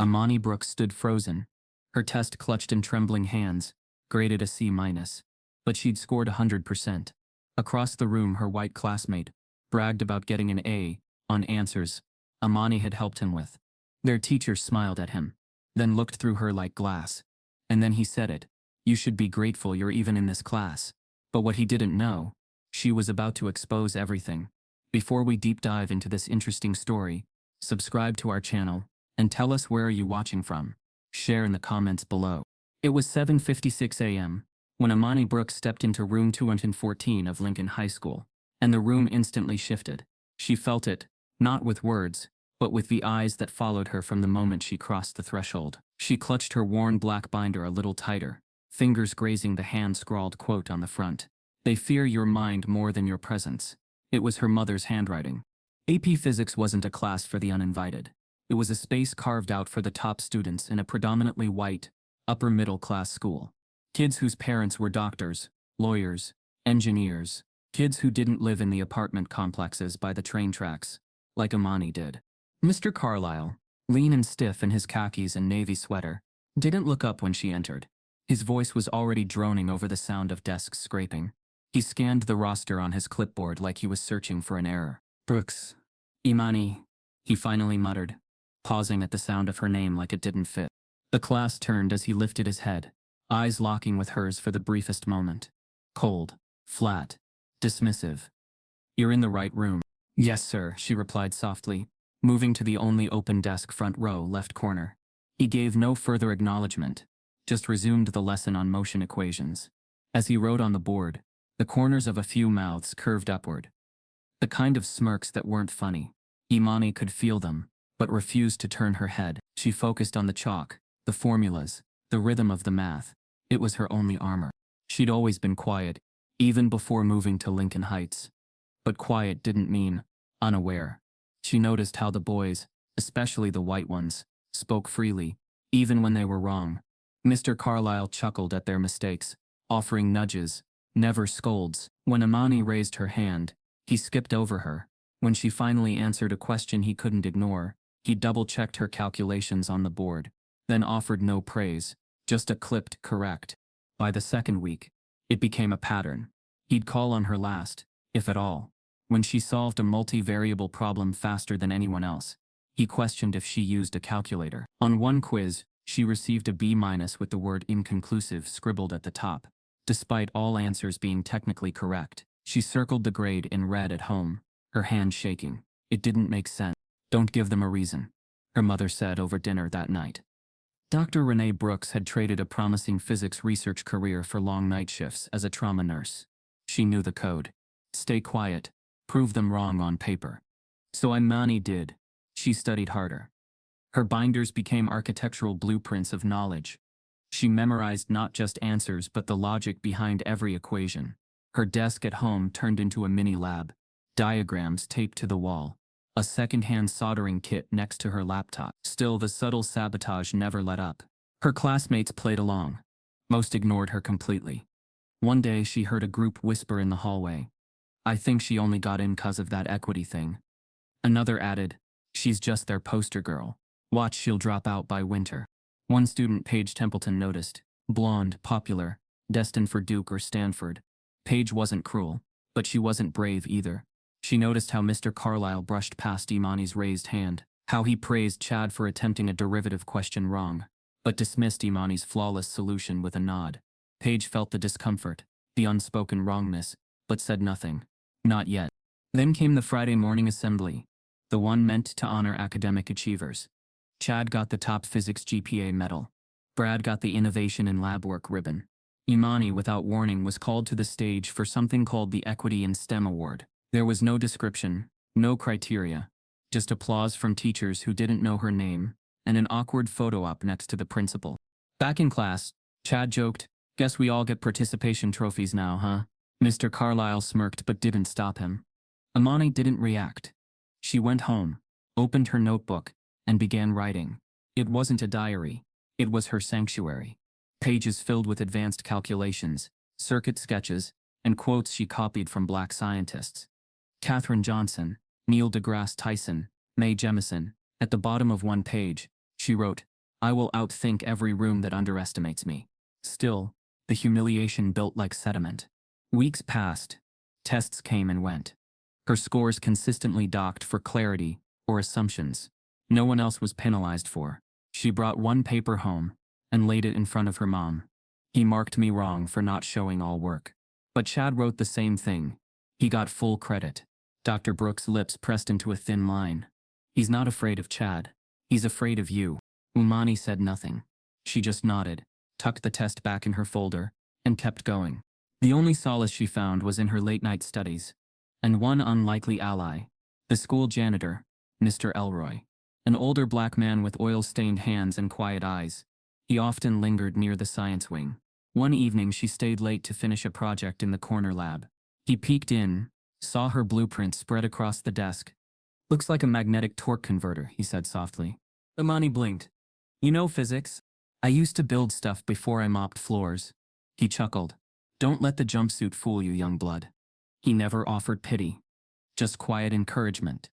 Imani Brooks stood frozen, her test clutched in trembling hands, graded a C-. But she'd scored 100%. Across the room, her white classmate bragged about getting an A on answers Imani had helped him with. Their teacher smiled at him, then looked through her like glass. And then he said it. You should be grateful you're even in this class. But what he didn't know, she was about to expose everything. Before we deep dive into this interesting story, subscribe to our channel, and tell us where are you watching from. Share in the comments below. It was 7:56 a.m. when Imani Brooks stepped into room 214 of Lincoln High School, and the room instantly shifted. She felt it, not with words, but with the eyes that followed her from the moment she crossed the threshold. She clutched her worn black binder a little tighter, fingers grazing the hand-scrawled quote on the front. They fear your mind more than your presence. It was her mother's handwriting. AP Physics wasn't a class for the uninvited. It was a space carved out for the top students in a predominantly white, upper-middle-class school. Kids whose parents were doctors, lawyers, engineers. Kids who didn't live in the apartment complexes by the train tracks, like Imani did. Mr. Carlyle, lean and stiff in his khakis and navy sweater, didn't look up when she entered. His voice was already droning over the sound of desks scraping. He scanned the roster on his clipboard like he was searching for an error. Brooks. Imani, he finally muttered, pausing at the sound of her name like it didn't fit. The class turned as he lifted his head, eyes locking with hers for the briefest moment. Cold, flat, dismissive. You're in the right room. Yes, sir, she replied softly, moving to the only open desk front row left corner. He gave no further acknowledgement, just resumed the lesson on motion equations. As he wrote on the board, the corners of a few mouths curved upward. The kind of smirks that weren't funny. Imani could feel them, but refused to turn her head. She focused on the chalk, the formulas, the rhythm of the math. It was her only armor. She'd always been quiet, even before moving to Lincoln Heights. But quiet didn't mean unaware. She noticed how the boys, especially the white ones, spoke freely, even when they were wrong. Mr. Carlyle chuckled at their mistakes, offering nudges, never scolds. When Imani raised her hand, he skipped over her. When she finally answered a question he couldn't ignore, he double-checked her calculations on the board, then offered no praise, just a clipped correct. By the second week, it became a pattern. He'd call on her last, if at all. When she solved a multivariable problem faster than anyone else, he questioned if she used a calculator. On one quiz, she received a B- with the word inconclusive scribbled at the top. Despite all answers being technically correct, she circled the grade in red at home, her hand shaking. It didn't make sense. Don't give them a reason, her mother said over dinner that night. Dr. Renee Brooks had traded a promising physics research career for long night shifts as a trauma nurse. She knew the code. Stay quiet, prove them wrong on paper. So Imani did. She studied harder. Her binders became architectural blueprints of knowledge. She memorized not just answers but the logic behind every equation. Her desk at home turned into a mini lab, diagrams taped to the wall, a second-hand soldering kit next to her laptop. Still, the subtle sabotage never let up. Her classmates played along. Most ignored her completely. One day she heard a group whisper in the hallway, "I think she only got in 'cause of that equity thing." Another added, "She's just their poster girl. Watch, she'll drop out by winter." One student, Paige Templeton, noticed. Blonde, popular, destined for Duke or Stanford. Paige wasn't cruel, but she wasn't brave either. She noticed how Mr. Carlyle brushed past Imani's raised hand, how he praised Chad for attempting a derivative question wrong, but dismissed Imani's flawless solution with a nod. Paige felt the discomfort, the unspoken wrongness, but said nothing. Not yet. Then came the Friday morning assembly, the one meant to honor academic achievers. Chad got the top physics GPA medal. Brad got the innovation in lab work ribbon. Imani, without warning, was called to the stage for something called the Equity in STEM Award. There was no description, no criteria, just applause from teachers who didn't know her name, and an awkward photo op next to the principal. Back in class, Chad joked, "Guess we all get participation trophies now, huh?" Mr. Carlyle smirked but didn't stop him. Imani didn't react. She went home, opened her notebook, and began writing. It wasn't a diary. It was her sanctuary. Pages filled with advanced calculations, circuit sketches, and quotes she copied from black scientists. Katherine Johnson, Neil deGrasse Tyson, Mae Jemison. At the bottom of one page, She wrote, "I will outthink every room that underestimates me." Still, the humiliation built like sediment. Weeks passed. Tests came and went. Her scores consistently docked for clarity or assumptions. No one else was penalized for. She brought one paper home and laid it in front of her mom. "He marked me wrong for not showing all work." But Chad wrote the same thing. He got full credit. Dr. Brooks' lips pressed into a thin line. "He's not afraid of Chad. He's afraid of you." Imani said nothing. She just nodded, tucked the test back in her folder, and kept going. The only solace she found was in her late-night studies. And one unlikely ally, the school janitor, Mr. Elroy. An older black man with oil-stained hands and quiet eyes. He often lingered near the science wing. One evening she stayed late to finish a project in the corner lab. He peeked in, saw her blueprint spread across the desk. "Looks like a magnetic torque converter," he said softly. Imani blinked. "You know physics? I used to build stuff before I mopped floors." He chuckled. "Don't let the jumpsuit fool you, young blood." He never offered pity. Just quiet encouragement.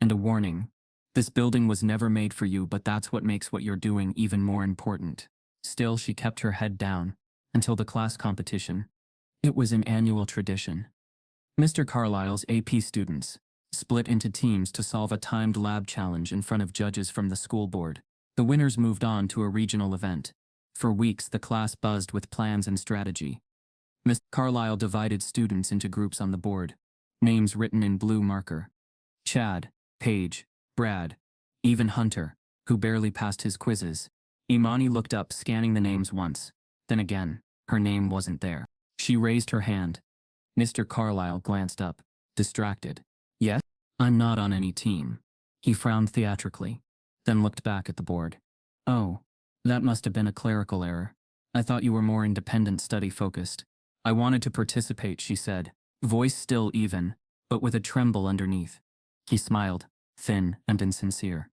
And a warning. This building was never made for you, but that's what makes what you're doing even more important. Still, she kept her head down until the class competition. It was an annual tradition. Mr. Carlyle's AP students split into teams to solve a timed lab challenge in front of judges from the school board. The winners moved on to a regional event. For weeks, the class buzzed with plans and strategy. Mr. Carlyle divided students into groups on the board, names written in blue marker. Chad, Paige, Brad, even Hunter, who barely passed his quizzes. Imani looked up, scanning the names once. Then again, her name wasn't there. She raised her hand. Mr. Carlyle glanced up, distracted. "Yes? I'm not on any team." He frowned theatrically, then looked back at the board. "Oh, that must have been a clerical error. I thought you were more independent, study-focused." "I wanted to participate," she said, voice still even, but with a tremble underneath. He smiled, thin and insincere.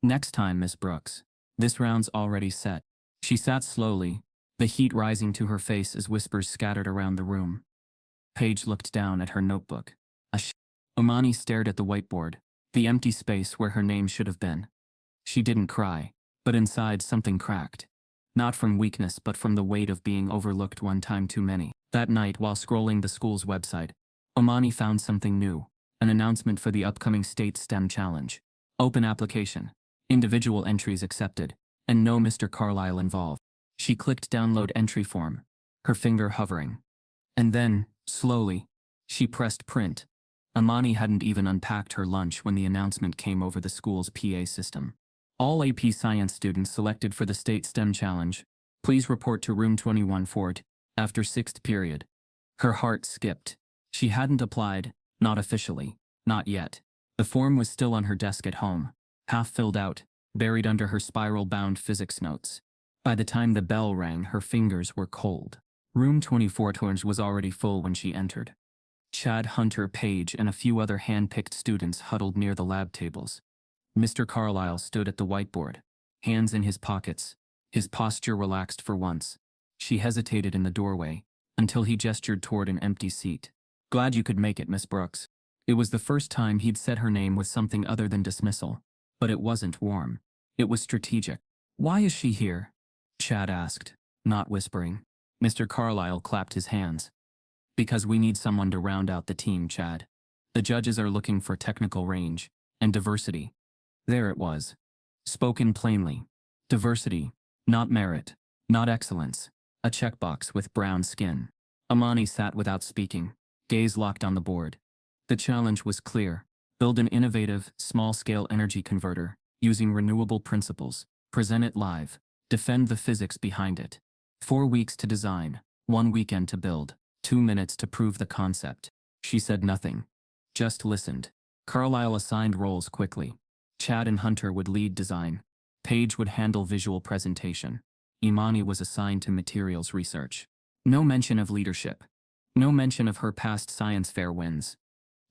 "Next time, Miss Brooks. This round's already set." She sat slowly, the heat rising to her face as whispers scattered around the room. Paige looked down at her notebook. Imani stared at the whiteboard, the empty space where her name should have been. She didn't cry, but inside something cracked. Not from weakness, but from the weight of being overlooked one time too many. That night, while scrolling the school's website, Imani found something new, an announcement for the upcoming state STEM challenge. Open application, individual entries accepted, and no Mr. Carlyle involved. She clicked download entry form, her finger hovering. And then, slowly, she pressed print. Imani hadn't even unpacked her lunch when the announcement came over the school's PA system. "All AP Science students selected for the state STEM challenge. Please report to room 21 Fort after 6th period." Her heart skipped. She hadn't applied, not officially, not yet. The form was still on her desk at home, half filled out, buried under her spiral-bound physics notes. By the time the bell rang, her fingers were cold. Room 24 was already full when she entered. Chad, Hunter, Paige, and a few other hand-picked students huddled near the lab tables. Mr. Carlyle stood at the whiteboard, hands in his pockets, his posture relaxed for once. She hesitated in the doorway, until he gestured toward an empty seat. "Glad you could make it, Miss Brooks." It was the first time he'd said her name with something other than dismissal. But it wasn't warm. It was strategic. "Why is she here?" Chad asked, not whispering. Mr. Carlyle clapped his hands. "Because we need someone to round out the team, Chad. The judges are looking for technical range and diversity." There it was. Spoken plainly. Diversity, not merit, not excellence. A checkbox with brown skin. Imani sat without speaking, gaze locked on the board. The challenge was clear. Build an innovative, small-scale energy converter, using renewable principles. Present it live. Defend the physics behind it. 4 weeks to design, 1 weekend to build, 2 minutes to prove the concept. She said nothing. Just listened. Carlyle assigned roles quickly. Chad and Hunter would lead design. Paige would handle visual presentation. Imani was assigned to materials research. No mention of leadership. No mention of her past science fair wins.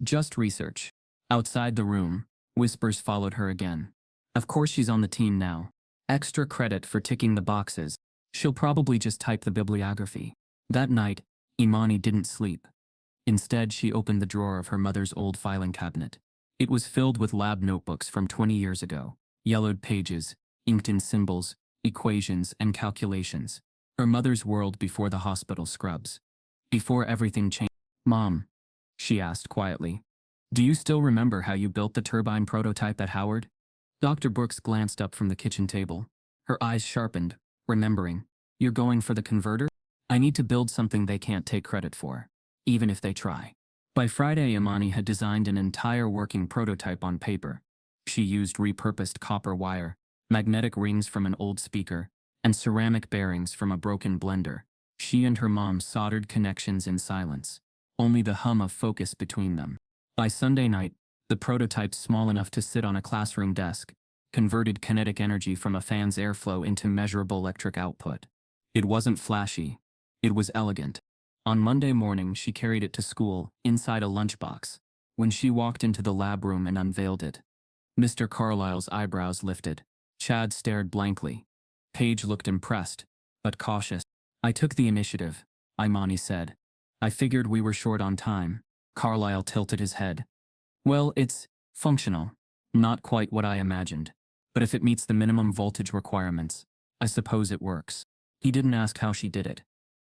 Just research. Outside the room, whispers followed her again. "Of course she's on the team now. Extra credit for ticking the boxes. She'll probably just type the bibliography." That night, Imani didn't sleep. Instead, she opened the drawer of her mother's old filing cabinet. It was filled with lab notebooks from 20 years ago. Yellowed pages, inked in symbols, equations, and calculations. Her mother's world before the hospital scrubs. Before everything changed. "Mom," she asked quietly, "do you still remember how you built the turbine prototype at Howard?" Dr. Brooks glanced up from the kitchen table. Her eyes sharpened, remembering. "You're going for the converter? I need to build something they can't take credit for, even if they try." By Friday, Imani had designed an entire working prototype on paper. She used repurposed copper wire, magnetic rings from an old speaker, and ceramic bearings from a broken blender. She and her mom soldered connections in silence, only the hum of focus between them. By Sunday night, the prototype, small enough to sit on a classroom desk, converted kinetic energy from a fan's airflow into measurable electric output. It wasn't flashy. It was elegant. On Monday morning, she carried it to school, inside a lunchbox. When she walked into the lab room and unveiled it, Mr. Carlyle's eyebrows lifted. Chad stared blankly. Paige looked impressed, but cautious. "I took the initiative," Imani said. "I figured we were short on time." Carlyle tilted his head. "Well, it's functional. Not quite what I imagined. But if it meets the minimum voltage requirements, I suppose it works." He didn't ask how she did it.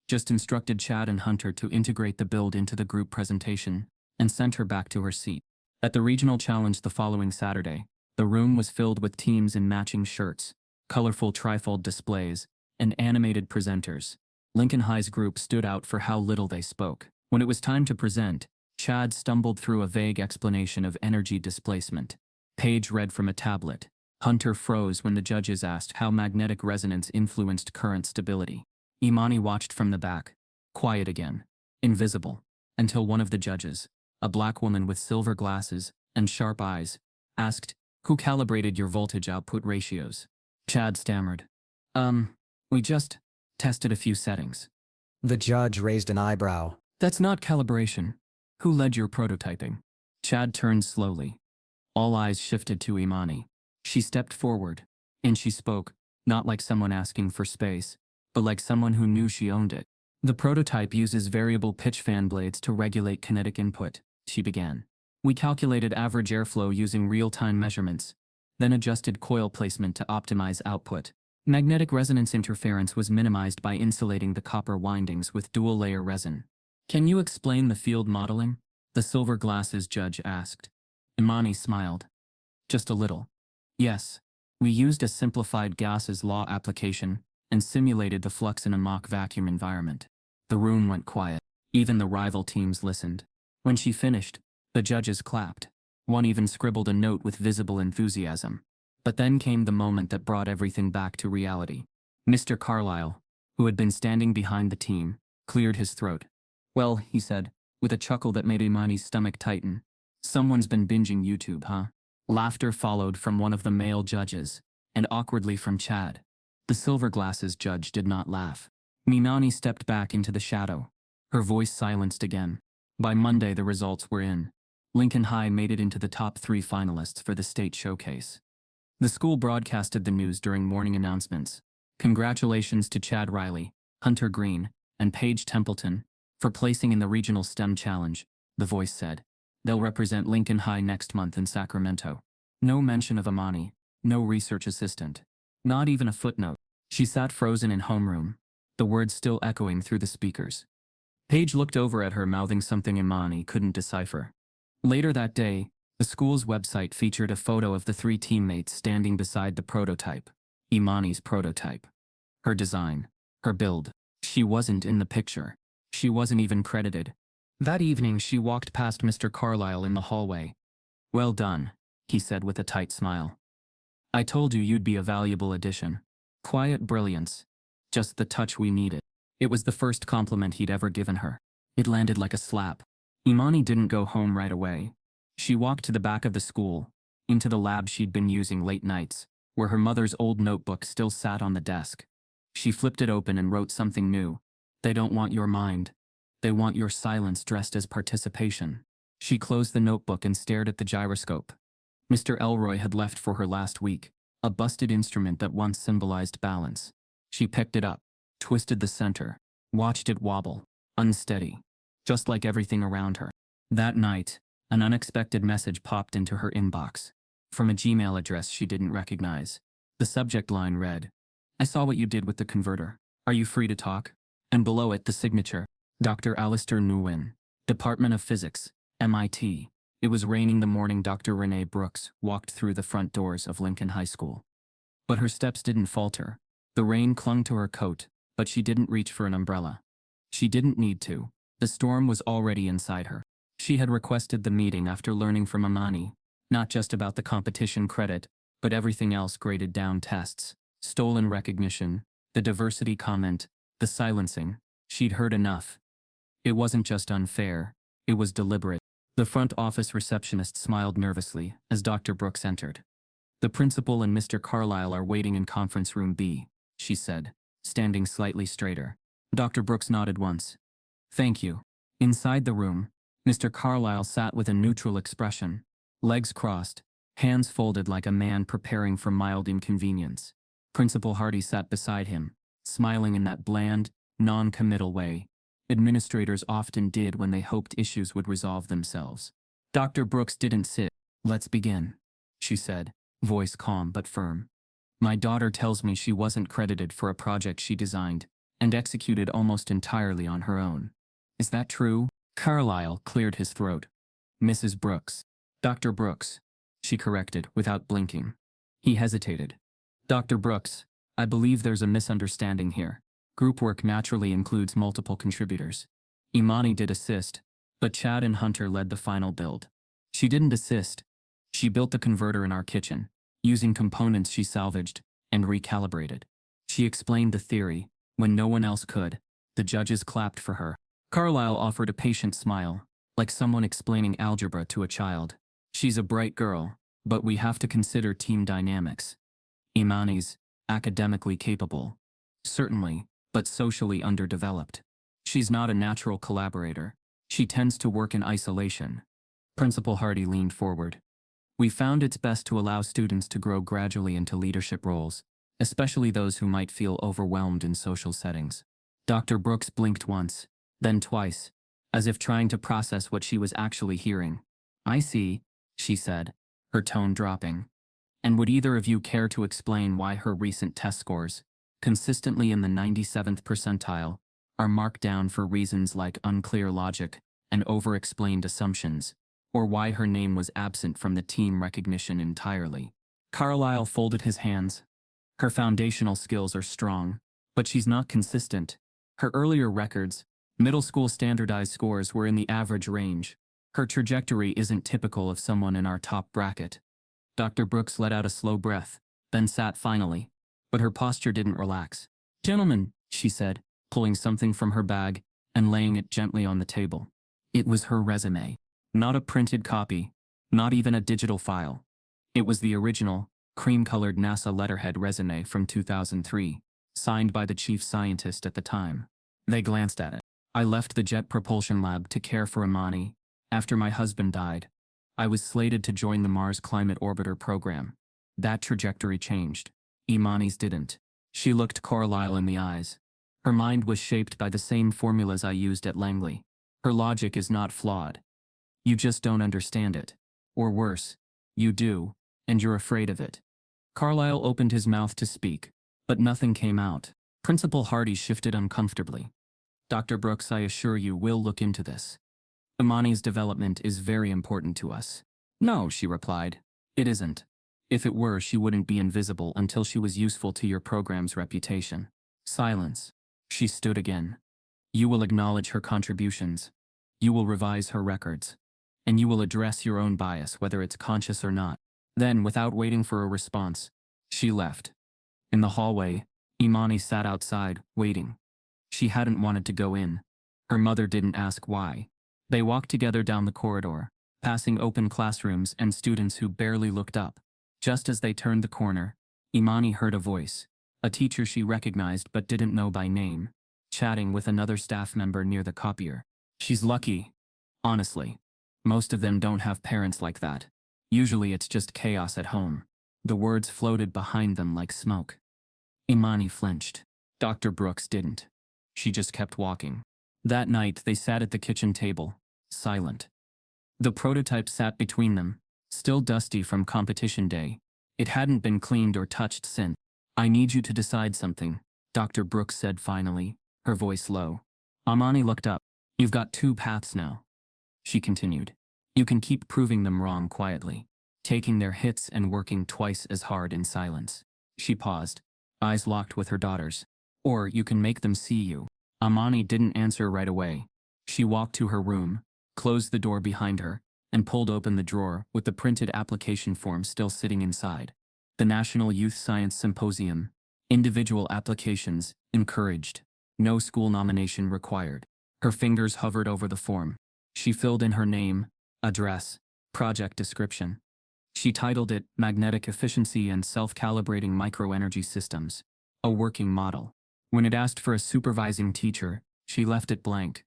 Just instructed Chad and Hunter to integrate the build into the group presentation, and sent her back to her seat. At the regional challenge the following Saturday, the room was filled with teams in matching shirts, colorful trifold displays, and animated presenters. Lincoln High's group stood out for how little they spoke. When it was time to present, Chad stumbled through a vague explanation of energy displacement. Paige read from a tablet. Hunter froze when the judges asked how magnetic resonance influenced current stability. Imani watched from the back, quiet again, invisible, until one of the judges, a black woman with silver glasses and sharp eyes, asked, "Who calibrated your voltage output ratios?" Chad stammered. We just tested a few settings." The judge raised an eyebrow. "That's not calibration. Who led your prototyping?" Chad turned slowly. All eyes shifted to Imani. She stepped forward, and she spoke, not like someone asking for space, but like someone who knew she owned it. "The prototype uses variable pitch fan blades to regulate kinetic input," she began. "We calculated average airflow using real-time measurements, then adjusted coil placement to optimize output. Magnetic resonance interference was minimized by insulating the copper windings with dual-layer resin." "Can you explain the field modeling?" the silver glasses judge asked. Imani smiled. "Just a little. Yes, we used a simplified gases law application and simulated the flux in a mock vacuum environment." The room went quiet. Even the rival teams listened. When she finished, the judges clapped. One even scribbled a note with visible enthusiasm. But then came the moment that brought everything back to reality. Mr. Carlyle, who had been standing behind the team, cleared his throat. "Well," he said, with a chuckle that made Imani's stomach tighten, "someone's been binging YouTube, huh?" Laughter followed from one of the male judges, and awkwardly from Chad. The silver glasses judge did not laugh. Imani stepped back into the shadow. Her voice silenced again. By Monday the results were in. Lincoln High made it into the top 3 finalists for the state showcase. The school broadcasted the news during morning announcements. "Congratulations to Chad Riley, Hunter Green, and Paige Templeton for placing in the regional STEM challenge," the voice said. "They'll represent Lincoln High next month in Sacramento." No mention of Imani, no research assistant, not even a footnote. She sat frozen in homeroom, the words still echoing through the speakers. Paige looked over at her, mouthing something Imani couldn't decipher. Later that day, the school's website featured a photo of the 3 teammates standing beside the prototype. Imani's prototype. Her design. Her build. She wasn't in the picture. She wasn't even credited. That evening she walked past Mr. Carlyle in the hallway. "Well done," he said with a tight smile. "I told you you'd be a valuable addition. Quiet brilliance. Just the touch we needed." It was the first compliment he'd ever given her. It landed like a slap. Imani didn't go home right away. She walked to the back of the school, into the lab she'd been using late nights, where her mother's old notebook still sat on the desk. She flipped it open and wrote something new. "They don't want your mind. They want your silence dressed as participation." She closed the notebook and stared at the gyroscope. Mr. Elroy had left for her last week, a busted instrument that once symbolized balance. She picked it up, twisted the center, watched it wobble, unsteady, just like everything around her. That night, an unexpected message popped into her inbox, from a Gmail address she didn't recognize. The subject line read, "I saw what you did with the converter. Are you free to talk?" And below it the signature, Dr. Alistair Nguyen, Department of Physics, MIT. It was raining the morning Dr. Imani Brooks walked through the front doors of Lincoln High School. But her steps didn't falter. The rain clung to her coat, but she didn't reach for an umbrella. She didn't need to. The storm was already inside her. She had requested the meeting after learning from Imani, not just about the competition credit, but everything else: graded down tests, stolen recognition, the diversity comment, the silencing. She'd heard enough. It wasn't just unfair, it was deliberate. The front office receptionist smiled nervously as Dr. Brooks entered. "The principal and Mr. Carlyle are waiting in conference room B," she said, standing slightly straighter. Dr. Brooks nodded once. "Thank you." Inside the room, Mr. Carlyle sat with a neutral expression, legs crossed, hands folded like a man preparing for mild inconvenience. Principal Hardy sat beside him, smiling in that bland, non-committal way administrators often did when they hoped issues would resolve themselves. Dr. Brooks didn't sit. "Let's begin," she said, voice calm but firm. "My daughter tells me she wasn't credited for a project she designed and executed almost entirely on her own. Is that true?" Carlyle cleared his throat. "Mrs. Brooks." "Dr. Brooks," she corrected without blinking. He hesitated. "Dr. Brooks, I believe there's a misunderstanding here. Group work naturally includes multiple contributors. Imani did assist, but Chad and Hunter led the final build. She didn't assist. She built the converter in our kitchen, using components she salvaged and recalibrated. She explained the theory when no one else could. The judges clapped for her." Carlyle offered a patient smile, like someone explaining algebra to a child. "She's a bright girl, but we have to consider team dynamics. Imani's academically capable, certainly, but socially underdeveloped. She's not a natural collaborator. She tends to work in isolation." Principal Hardy leaned forward. "We found it's best to allow students to grow gradually into leadership roles, especially those who might feel overwhelmed in social settings." Dr. Brooks blinked once, then twice, as if trying to process what she was actually hearing. "I see," she said, her tone dropping. "And would either of you care to explain why her recent test scores, consistently in the 97th percentile, are marked down for reasons like unclear logic and over-explained assumptions, or why her name was absent from the team recognition entirely?" Carlyle folded his hands. "Her foundational skills are strong, but she's not consistent. Her earlier records, middle school standardized scores, were in the average range. Her trajectory isn't typical of someone in our top bracket." Dr. Brooks let out a slow breath, then sat finally, but her posture didn't relax. "Gentlemen," she said, pulling something from her bag and laying it gently on the table. It was her resume. Not a printed copy, not even a digital file. It was the original, cream-colored NASA letterhead resume from 2003, signed by the chief scientist at the time. They glanced at it. "I left the Jet Propulsion Lab to care for Imani after my husband died. I was slated to join the Mars Climate Orbiter program. That trajectory changed. Imani's didn't." She looked Carlyle in the eyes. "Her mind was shaped by the same formulas I used at Langley. Her logic is not flawed. You just don't understand it. Or worse, you do, and you're afraid of it." Carlyle opened his mouth to speak, but nothing came out. Principal Hardy shifted uncomfortably. "Dr. Brooks, I assure you we'll look into this. Imani's development is very important to us." "No," she replied. "It isn't. If it were, she wouldn't be invisible until she was useful to your program's reputation." Silence. She stood again. "You will acknowledge her contributions. You will revise her records. And you will address your own bias, whether it's conscious or not." Then, without waiting for a response, she left. In the hallway, Imani sat outside, waiting. She hadn't wanted to go in. Her mother didn't ask why. They walked together down the corridor, passing open classrooms and students who barely looked up. Just as they turned the corner, Imani heard a voice, a teacher she recognized but didn't know by name, chatting with another staff member near the copier. "She's lucky. Honestly. Most of them don't have parents like that. Usually it's just chaos at home." The words floated behind them like smoke. Imani flinched. Dr. Brooks didn't. She just kept walking. That night they sat at the kitchen table, silent. The prototype sat between them, still dusty from competition day, It hadn't been cleaned or touched since. "I need you to decide something," Dr. Brooks said finally, her voice low. Imani looked up. "You've got two paths now," she continued. "You can keep proving them wrong quietly, taking their hits and working twice as hard in silence." She paused, eyes locked with her daughter's. "Or you can make them see you." Imani didn't answer right away. She walked to her room, closed the door behind her, and pulled open the drawer with the printed application form still sitting inside. The National Youth Science Symposium. Individual applications encouraged. No school nomination required. Her fingers hovered over the form. She filled in her name, address, project description. She titled it Magnetic Efficiency and Self-Calibrating Microenergy Systems, a Working Model. When it asked for a supervising teacher, she left it blank.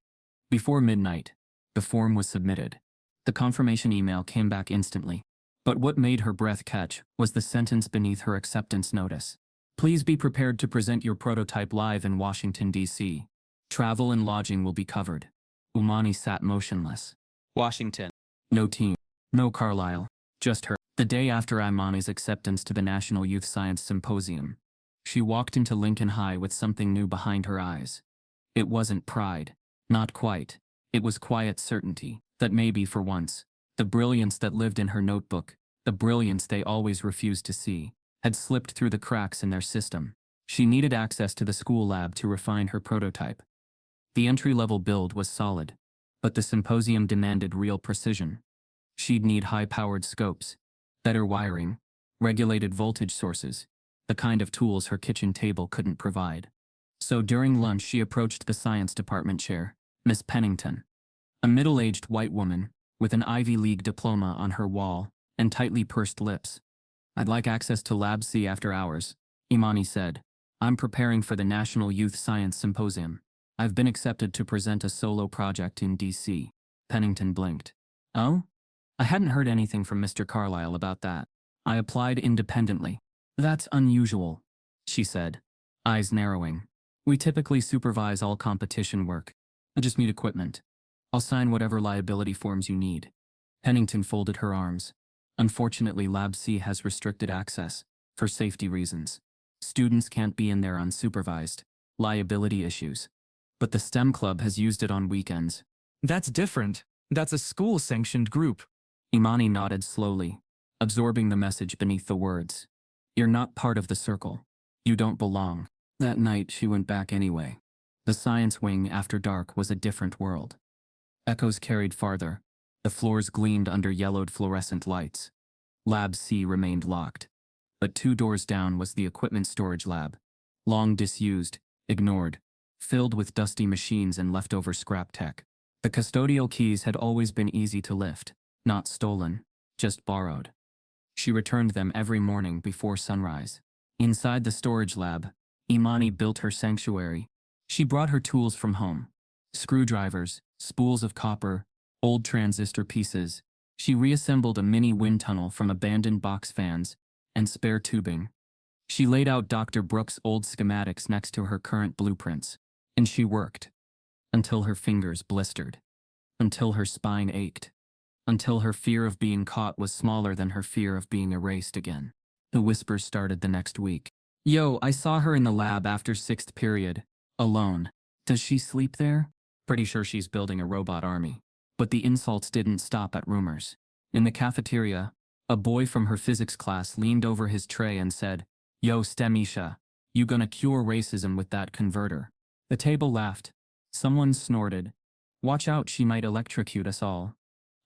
Before midnight, the form was submitted. The confirmation email came back instantly. But what made her breath catch was the sentence beneath her acceptance notice. "Please be prepared to present your prototype live in Washington, D.C. Travel and lodging will be covered." Imani sat motionless. Washington. No team. No Carlisle. Just her. The day after Imani's acceptance to the National Youth Science Symposium, she walked into Lincoln High with something new behind her eyes. It wasn't pride. Not quite. It was quiet certainty that maybe for once, the brilliance that lived in her notebook, the brilliance they always refused to see, had slipped through the cracks in their system. She needed access to the school lab to refine her prototype. The entry-level build was solid, but the symposium demanded real precision. She'd need high-powered scopes, better wiring, regulated voltage sources, the kind of tools her kitchen table couldn't provide. So during lunch she approached the science department chair, Miss Pennington, a middle-aged white woman with an Ivy League diploma on her wall and tightly pursed lips. "I'd like access to Lab C after hours," Imani said. "I'm preparing for the National Youth Science Symposium. I've been accepted to present a solo project in D.C. Pennington blinked. "Oh? I hadn't heard anything from Mr. Carlisle about that. I applied independently." "That's unusual," she said, eyes narrowing. "We typically supervise all competition work. I just need equipment. I'll sign whatever liability forms you need." Pennington folded her arms. "Unfortunately, Lab C has restricted access, for safety reasons. Students can't be in there unsupervised. Liability issues. But the STEM club has used it on weekends." "That's different. That's a school-sanctioned group." Imani nodded slowly, absorbing the message beneath the words. "You're not part of the circle. You don't belong." That night she went back anyway. The science wing after dark was a different world. Echoes carried farther. The floors gleamed under yellowed fluorescent lights. Lab C remained locked. But 2 doors down was the equipment storage lab. Long disused, ignored, filled with dusty machines and leftover scrap tech. The custodial keys had always been easy to lift, not stolen, just borrowed. She returned them every morning before sunrise. Inside the storage lab, Imani built her sanctuary. She brought her tools from home. Screwdrivers, spools of copper, old transistor pieces. She reassembled a mini wind tunnel from abandoned box fans and spare tubing. She laid out Dr. Brooks' old schematics next to her current blueprints. And she worked. Until her fingers blistered. Until her spine ached. Until her fear of being caught was smaller than her fear of being erased again. The whispers started the next week. "Yo, I saw her in the lab after 6th period. Alone. Does she sleep there? Pretty sure she's building a robot army." But the insults didn't stop at rumors. In the cafeteria, a boy from her physics class leaned over his tray and said, "Yo, Stemisha, you gonna cure racism with that converter?" The table laughed. Someone snorted. "Watch out, she might electrocute us all."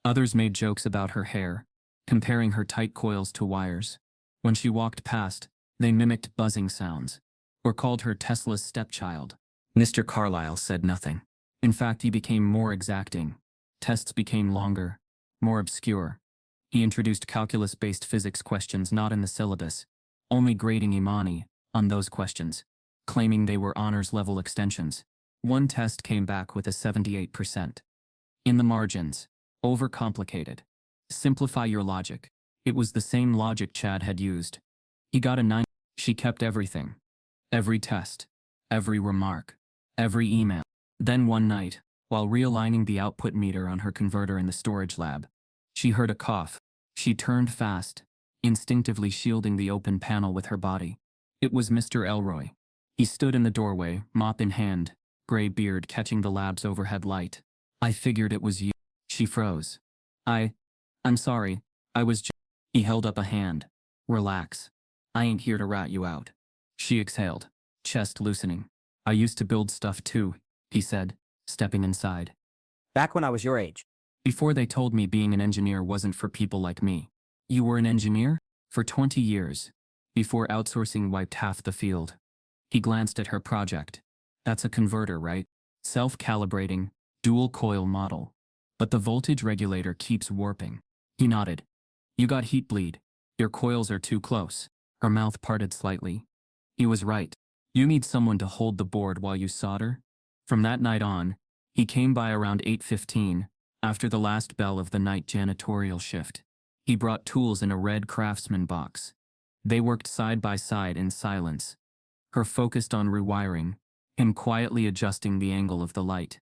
Others made jokes about her hair, comparing her tight coils to wires. When she walked past, they mimicked buzzing sounds, or called her Tesla's stepchild. Mr. Carlisle said nothing. In fact, he became more exacting. Tests became longer, more obscure. He introduced calculus-based physics questions not in the syllabus, only grading Imani on those questions, claiming they were honors-level extensions. One test came back with a 78%. In the margins, overcomplicated. Simplify your logic. It was the same logic Chad had used. He got a 9. She kept everything. Every test. Every remark. Every email. Then one night, while realigning the output meter on her converter in the storage lab, she heard a cough. She turned fast. instinctively shielding the open panel with her body. It was Mr. Elroy. He stood in the doorway, mop in hand, gray beard catching the lab's overhead light. "I figured it was you." She froze. I'm sorry, I was just. He held up a hand. "Relax. I ain't here to rat you out." She exhaled, chest loosening. "I used to build stuff too," he said, stepping inside. Back when I was your age. "Before they told me being an engineer wasn't for people like me." "You were an engineer? For 20 years. Before outsourcing wiped half the field." He glanced at her project. "That's a converter, right? Self-calibrating, dual-coil model. But the voltage regulator keeps warping." He nodded. "You got heat bleed. Your coils are too close." Her mouth parted slightly. He was right. "You need someone to hold the board while you solder." From that night on, he came by around 8:15, after the last bell of the night janitorial shift. He brought tools in a red Craftsman box. They worked side by side in silence. Her focused on rewiring, him quietly adjusting the angle of the light,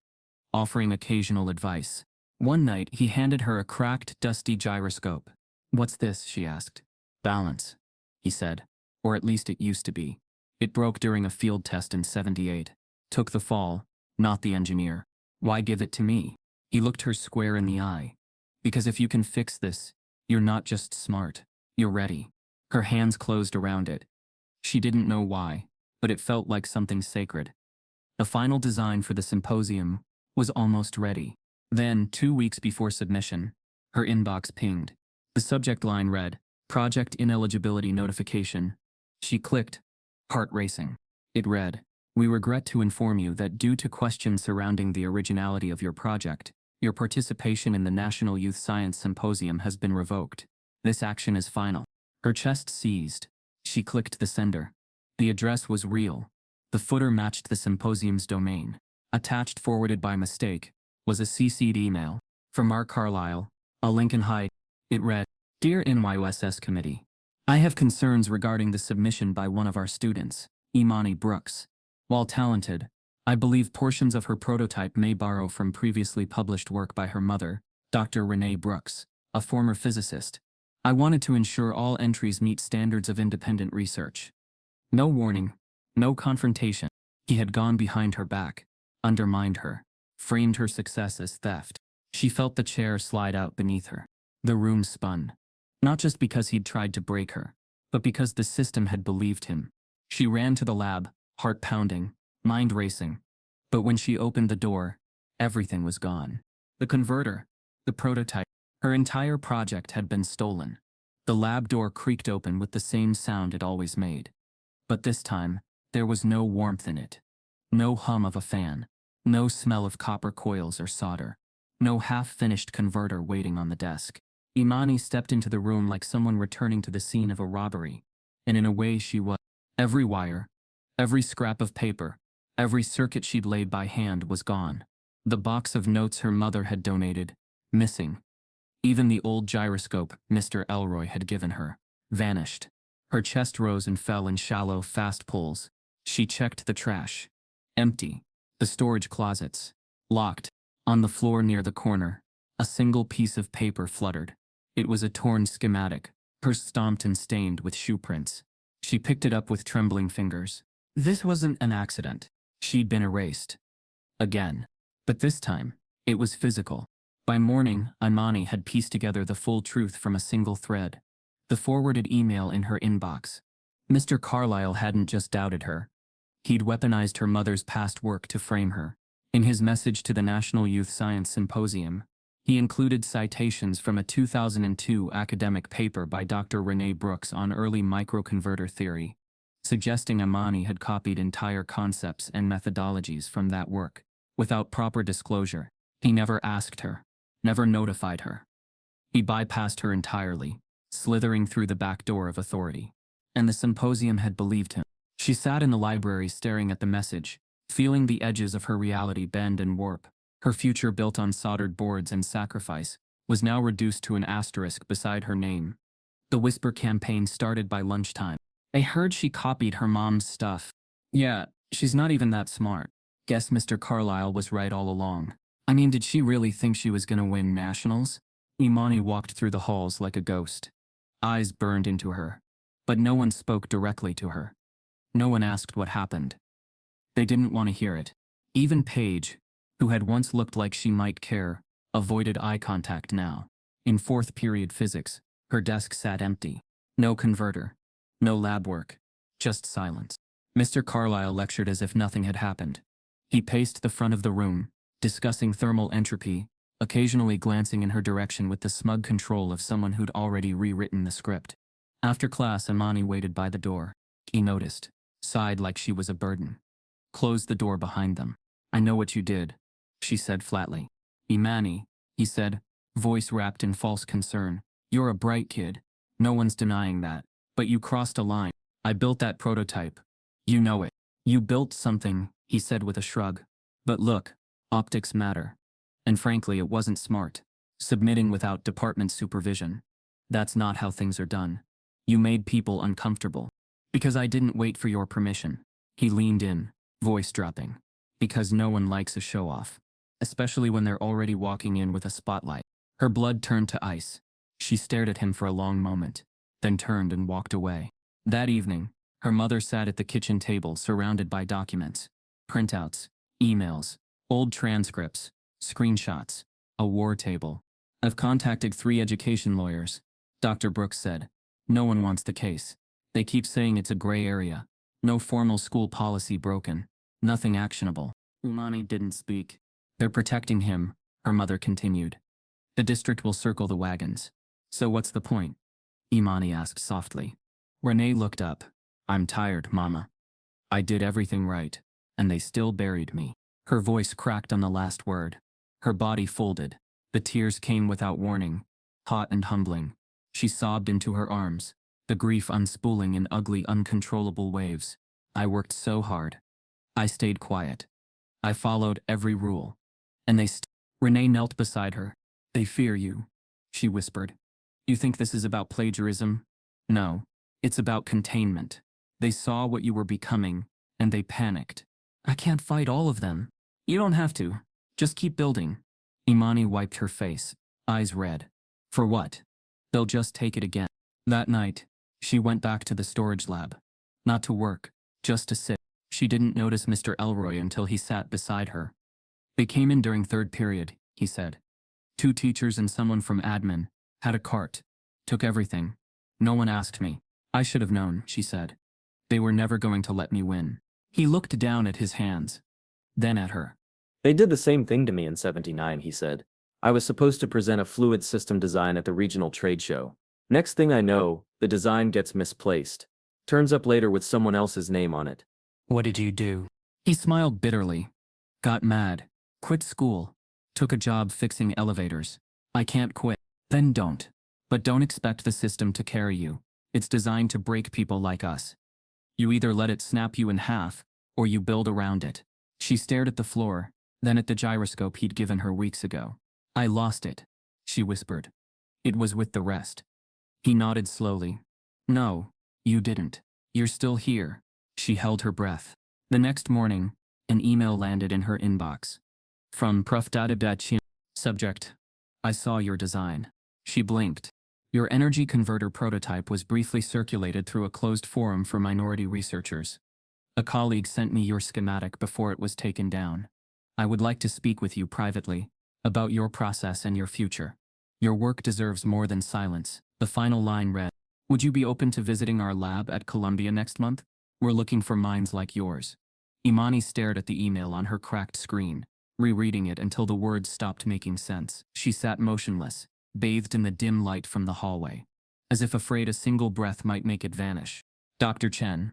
offering occasional advice. One night, he handed her a cracked, dusty gyroscope. "What's this?" she asked. "Balance," he said. "Or at least it used to be. It broke during a field test in '78. Took the fall, not the engineer." "Why give it to me?" He looked her square in the eye. "Because if you can fix this, you're not just smart, you're ready." Her hands closed around it. She didn't know why, but it felt like something sacred. The final design for the symposium was almost ready. Then, 2 weeks before submission, her inbox pinged. The subject line read, "Project ineligibility notification." She clicked, heart racing. It read, "We regret to inform you that due to questions surrounding the originality of your project, your participation in the National Youth Science Symposium has been revoked. This action is final." Her chest seized. She clicked the sender. The address was real. The footer matched the symposium's domain. Attached, forwarded by mistake, was a CC'd email from Mark Carlisle, a Lincoln Heights. It read, "Dear NYUSS Committee, I have concerns regarding the submission by one of our students, Imani Brooks. While talented, I believe portions of her prototype may borrow from previously published work by her mother, Dr. Renee Brooks, a former physicist. I wanted to ensure all entries meet standards of independent research." No warning, no confrontation. He had gone behind her back, undermined her, framed her success as theft. She felt the chair slide out beneath her. The room spun. Not just because he'd tried to break her, but because the system had believed him. She ran to the lab, heart pounding, mind racing. But when she opened the door, everything was gone. The converter, the prototype, her entire project had been stolen. The lab door creaked open with the same sound it always made. But this time, there was no warmth in it. No hum of a fan. No smell of copper coils or solder. No half-finished converter waiting on the desk. Imani stepped into the room like someone returning to the scene of a robbery. And in a way she was. Every wire, every scrap of paper, every circuit she'd laid by hand was gone. The box of notes her mother had donated, missing. Even the old gyroscope Mr. Elroy had given her, vanished. Her chest rose and fell in shallow, fast pulls. She checked the trash. Empty. The storage closets. Locked. On the floor near the corner, a single piece of paper fluttered. It was a torn schematic, hers stomped and stained with shoe prints. She picked it up with trembling fingers. This wasn't an accident. She'd been erased. Again. But this time, it was physical. By morning, Imani had pieced together the full truth from a single thread. The forwarded email in her inbox. Mr. Carlisle hadn't just doubted her. He'd weaponized her mother's past work to frame her. In his message to the National Youth Science Symposium, he included citations from a 2002 academic paper by Dr. Renee Brooks on early microconverter theory, suggesting Imani had copied entire concepts and methodologies from that work. Without proper disclosure, he never asked her, never notified her. He bypassed her entirely, slithering through the back door of authority. And the symposium had believed him. She sat in the library staring at the message, feeling the edges of her reality bend and warp. Her future built on soldered boards and sacrifice was now reduced to an asterisk beside her name. The whisper campaign started by lunchtime. "I heard she copied her mom's stuff." "Yeah, she's not even that smart." "Guess Mr. Carlisle was right all along." "I mean, did she really think she was gonna win nationals?" Imani walked through the halls like a ghost. Eyes burned into her. But no one spoke directly to her. No one asked what happened. They didn't want to hear it. Even Paige, who had once looked like she might care, avoided eye contact now. In fourth period physics, her desk sat empty. No converter. No lab work. Just silence. Mr. Carlyle lectured as if nothing had happened. He paced the front of the room, discussing thermal entropy, occasionally glancing in her direction with the smug control of someone who'd already rewritten the script. After class, Imani waited by the door. He noticed, sighed like she was a burden. Closed the door behind them. "I know what you did," she said flatly. "Imani," he said, voice wrapped in false concern. "You're a bright kid. No one's denying that. But you crossed a line. I built that prototype. You know it. You built something," he said with a shrug. "But look, optics matter. And frankly, it wasn't smart. Submitting without department supervision. That's not how things are done. You made people uncomfortable. Because I didn't wait for your permission." He leaned in, voice dropping. "Because no one likes a show-off. Especially when they're already walking in with a spotlight." Her blood turned to ice. She stared at him for a long moment, then turned and walked away. That evening, her mother sat at the kitchen table surrounded by documents, printouts, emails, old transcripts, screenshots, a war table. "I've contacted 3 education lawyers," Dr. Brooks said. "No one wants the case. They keep saying it's a gray area. No formal school policy broken. Nothing actionable." Imani didn't speak. "They're protecting him," her mother continued. "The district will circle the wagons." "So what's the point?" Imani asked softly. Renee looked up. "I'm tired, Mama. I did everything right, and they still buried me." Her voice cracked on the last word. Her body folded. The tears came without warning, hot and humbling. She sobbed into her arms, the grief unspooling in ugly, uncontrollable waves. "I worked so hard. I stayed quiet. I followed every rule. And they Renee knelt beside her. "They fear you," she whispered. "You think this is about plagiarism? No. It's about containment. They saw what you were becoming, and they panicked. I can't fight all of them." "You don't have to. Just keep building." Imani wiped her face, eyes red. "For what? They'll just take it again." That night, she went back to the storage lab. Not to work, just to sit. She didn't notice Mr. Elroy until he sat beside her. "They came in during third period," he said. 2 teachers and someone from admin, had a cart, took everything. No one asked me. I should have known, she said. They were never going to let me win. He looked down at his hands, then at her. "They did the same thing to me in '79, he said. "I was supposed to present a fluid system design at the regional trade show. Next thing I know, the design gets misplaced. Turns up later with someone else's name on it." What did you do? He smiled bitterly. "Got mad. Quit school. Took a job fixing elevators. I can't quit." "Then don't. But don't expect the system to carry you. It's designed to break people like us. You either let it snap you in half, or you build around it." She stared at the floor, then at the gyroscope he'd given her weeks ago. "I lost it," she whispered. "It was with the rest." He nodded slowly. "No, you didn't. You're still here." She held her breath. The next morning, an email landed in her inbox. From Prof. Chin. Subject: I saw your design. She blinked. Your energy converter prototype was briefly circulated through a closed forum for minority researchers. A colleague sent me your schematic before it was taken down. I would like to speak with you privately about your process and your future. Your work deserves more than silence. The final line read, "Would you be open to visiting our lab at Columbia next month? We're looking for minds like yours." Imani stared at the email on her cracked screen, rereading it until the words stopped making sense. She sat motionless, bathed in the dim light from the hallway, as if afraid a single breath might make it vanish. Dr. Chen,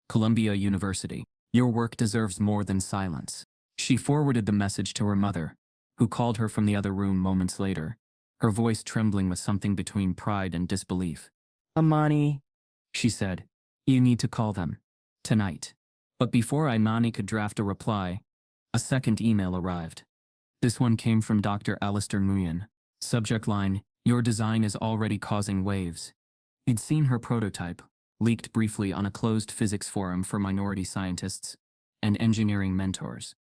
Columbia University, your work deserves more than silence. She forwarded the message to her mother, who called her from the other room moments later, her voice trembling with something between pride and disbelief. "Imani," she said, "you need to call them. Tonight." But before Imani could draft a reply, a second email arrived. This one came from Dr. Alistair Nguyen. Subject line, "Your design is already causing waves." He'd seen her prototype, leaked briefly on a closed physics forum for minority scientists and engineering mentors.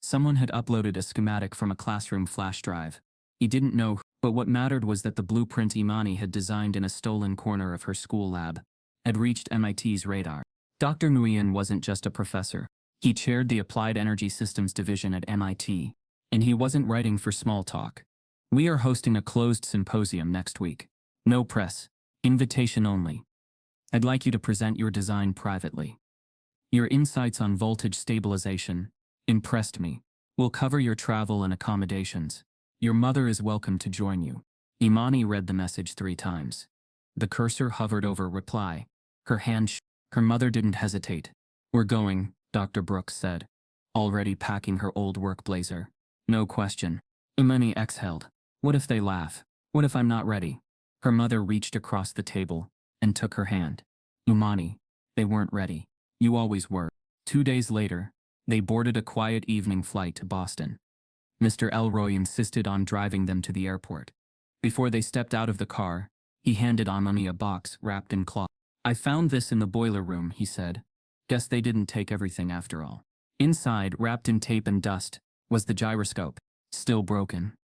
Someone had uploaded a schematic from a classroom flash drive. He didn't know, but what mattered was that the blueprint Imani had designed in a stolen corner of her school lab had reached MIT's radar. Dr. Nguyen wasn't just a professor. He chaired the Applied Energy Systems Division at MIT, and he wasn't writing for small talk. We are hosting a closed symposium next week. No press. Invitation only. I'd like you to present your design privately. Your insights on voltage stabilization impressed me. We'll cover your travel and accommodations. Your mother is welcome to join you. Imani read the message 3 times. The cursor hovered over reply. Her hand Her mother didn't hesitate. We're going, Dr. Brooks said, already packing her old work blazer. No question. Imani exhaled. What if they laugh? What if I'm not ready? Her mother reached across the table and took her hand. Imani, they weren't ready. You always were. 2 days later, they boarded a quiet evening flight to Boston. Mr. Elroy insisted on driving them to the airport. Before they stepped out of the car, he handed Imani a box wrapped in cloth. I found this in the boiler room, he said. Guess they didn't take everything after all. Inside, wrapped in tape and dust, was the gyroscope. Still broken.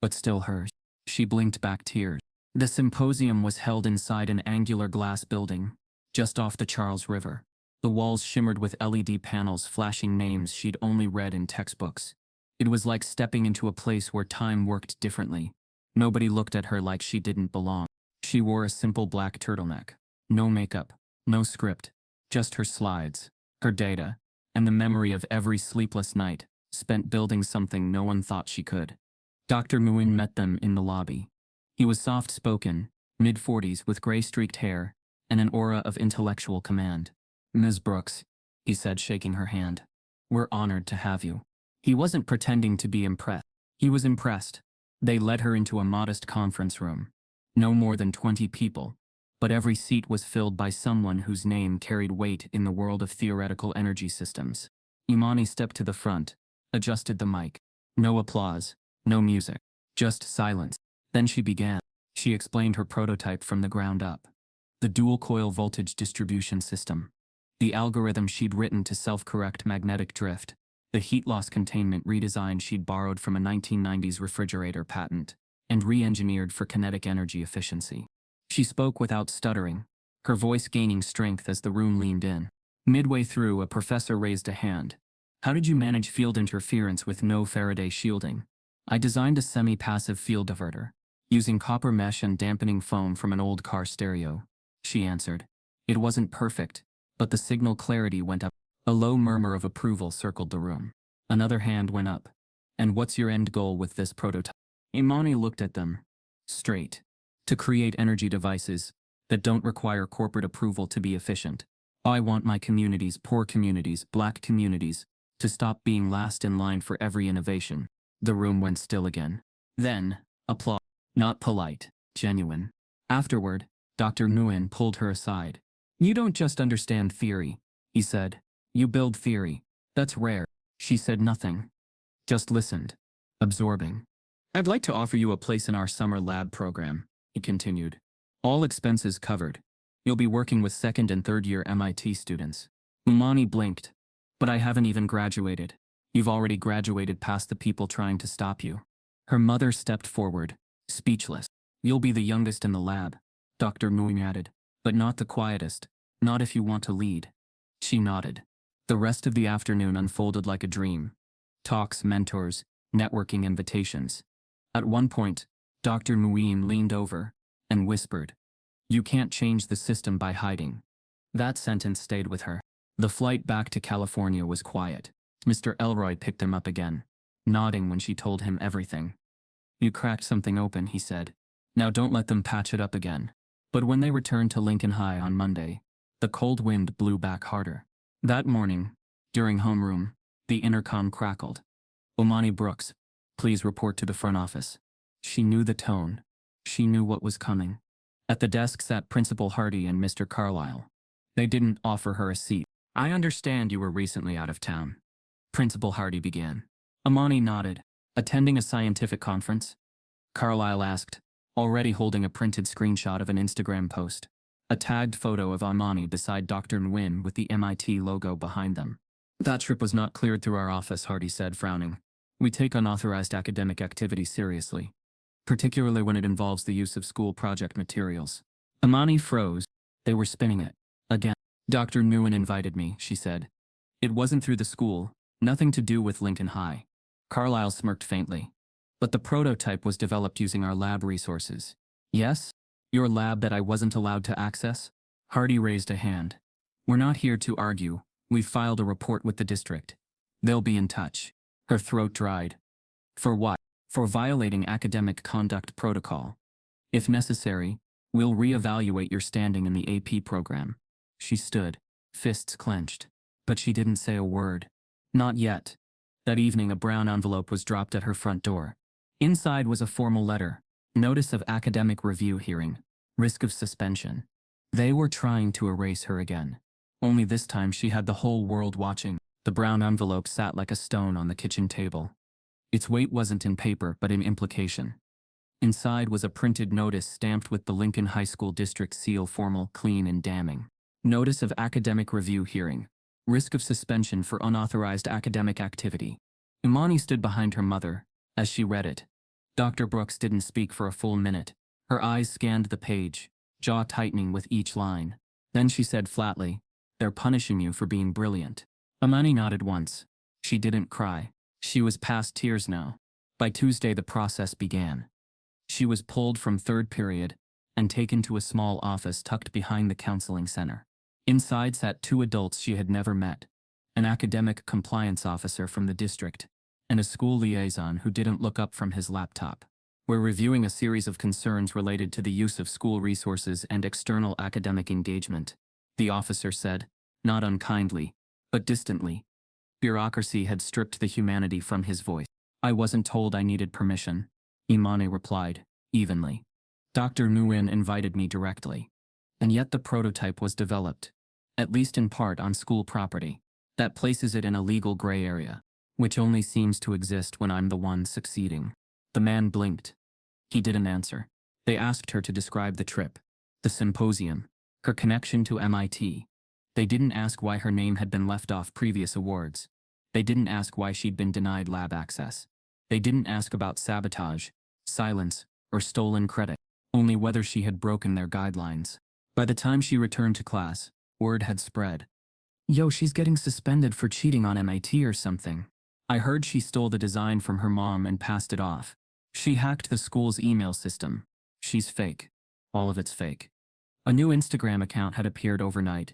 But still hers. She blinked back tears. The symposium was held inside an angular glass building, just off the Charles River. The walls shimmered with LED panels flashing names she'd only read in textbooks. It was like stepping into a place where time worked differently. Nobody looked at her like she didn't belong. She wore a simple black turtleneck. No makeup, no script, just her slides, her data, and the memory of every sleepless night spent building something no one thought she could. Dr. Nguyen met them in the lobby. He was soft-spoken, mid-40s with gray-streaked hair, and an aura of intellectual command. Ms. Brooks, he said, shaking her hand. We're honored to have you. He wasn't pretending to be impressed. He was impressed. They led her into a modest conference room. No more than 20 people, but every seat was filled by someone whose name carried weight in the world of theoretical energy systems. Imani stepped to the front, adjusted the mic. No applause, no music, just silence. Then she began. She explained her prototype from the ground up. The dual-coil voltage distribution system. The algorithm she'd written to self-correct magnetic drift. The heat loss containment redesign she'd borrowed from a 1990s refrigerator patent and re-engineered for kinetic energy efficiency. She spoke without stuttering, her voice gaining strength as the room leaned in. Midway through, a professor raised a hand. How did you manage field interference with no Faraday shielding? I designed a semi-passive field diverter, using copper mesh and dampening foam from an old car stereo, she answered. It wasn't perfect, but the signal clarity went up. A low murmur of approval circled the room. Another hand went up. And what's your end goal with this prototype? Imani looked at them. Straight. To create energy devices that don't require corporate approval to be efficient. I want my communities, poor communities, black communities, to stop being last in line for every innovation. The room went still again. Then, applause. Not polite, genuine. Afterward, Dr. Nguyen pulled her aside. You don't just understand theory, he said. You build theory. That's rare. She said nothing. Just listened. Absorbing. I'd like to offer you a place in our summer lab program, he continued. All expenses covered. You'll be working with second and third year MIT students. Imani blinked. But I haven't even graduated. You've already graduated past the people trying to stop you. Her mother stepped forward, speechless. You'll be the youngest in the lab, Dr. Nguyen added. But not the quietest. Not if you want to lead. She nodded. The rest of the afternoon unfolded like a dream. Talks, mentors, networking invitations. At one point, Dr. Nguyen leaned over and whispered, You can't change the system by hiding. That sentence stayed with her. The flight back to California was quiet. Mr. Elroy picked him up again, nodding when she told him everything. You cracked something open, he said. Now don't let them patch it up again. But when they returned to Lincoln High on Monday, the cold wind blew back harder. That morning, during homeroom, the intercom crackled. Imani Brooks, please report to the front office. She knew the tone. She knew what was coming. At the desk sat Principal Hardy and Mr. Carlyle. They didn't offer her a seat. I understand you were recently out of town. Principal Hardy began. Imani nodded. Attending a scientific conference? Carlyle asked, already holding a printed screenshot of an Instagram post. A tagged photo of Imani beside Dr. Nguyen with the MIT logo behind them. That trip was not cleared through our office, Hardy said, frowning. We take unauthorized academic activity seriously. particularly when it involves the use of school project materials. Imani froze. They were spinning it. Again. Dr. Nguyen invited me, she said. It wasn't through the school, nothing to do with Lincoln High. Carlyle smirked faintly. But the prototype was developed using our lab resources. Yes? Your lab that I wasn't allowed to access? Hardy raised a hand. We're not here to argue. We've filed a report with the district. They'll be in touch. Her throat dried. For what? For violating academic conduct protocol. If necessary, we'll reevaluate your standing in the AP program. She stood, fists clenched. But she didn't say a word. Not yet. That evening a brown envelope was dropped at her front door. Inside was a formal letter. Notice of academic review hearing. Risk of suspension. They were trying to erase her again. Only this time she had the whole world watching. The brown envelope sat like a stone on the kitchen table. Its weight wasn't in paper but in implication. Inside was a printed notice stamped with the Lincoln High School district seal, formal, clean and damning. Notice of academic review hearing. Risk of suspension for unauthorized academic activity. Imani stood behind her mother as she read it. Dr. Brooks didn't speak for a full minute. Her eyes scanned the page, jaw tightening with each line. Then she said flatly, "They're punishing you for being brilliant." Imani nodded once. She didn't cry. She was past tears now. By Tuesday the process began. She was pulled from third period and taken to a small office tucked behind the counseling center. Inside sat two adults she had never met, an academic compliance officer from the district, and a school liaison who didn't look up from his laptop. We're reviewing a series of concerns related to the use of school resources and external academic engagement, the officer said, not unkindly, but distantly. Bureaucracy had stripped the humanity from his voice. I wasn't told I needed permission, Imani replied, evenly. Dr. Nguyen invited me directly. And yet the prototype was developed, at least in part on school property. That places it in a legal gray area, which only seems to exist when I'm the one succeeding. The man blinked. He didn't answer. They asked her to describe the trip, the symposium, her connection to MIT. They didn't ask why her name had been left off previous awards. They didn't ask why she'd been denied lab access. They didn't ask about sabotage, silence, or stolen credit, only whether she had broken their guidelines. By the time she returned to class, word had spread. Yo, she's getting suspended for cheating on MIT or something. I heard she stole the design from her mom and passed it off. She hacked the school's email system. She's fake. All of it's fake. A new Instagram account had appeared overnight.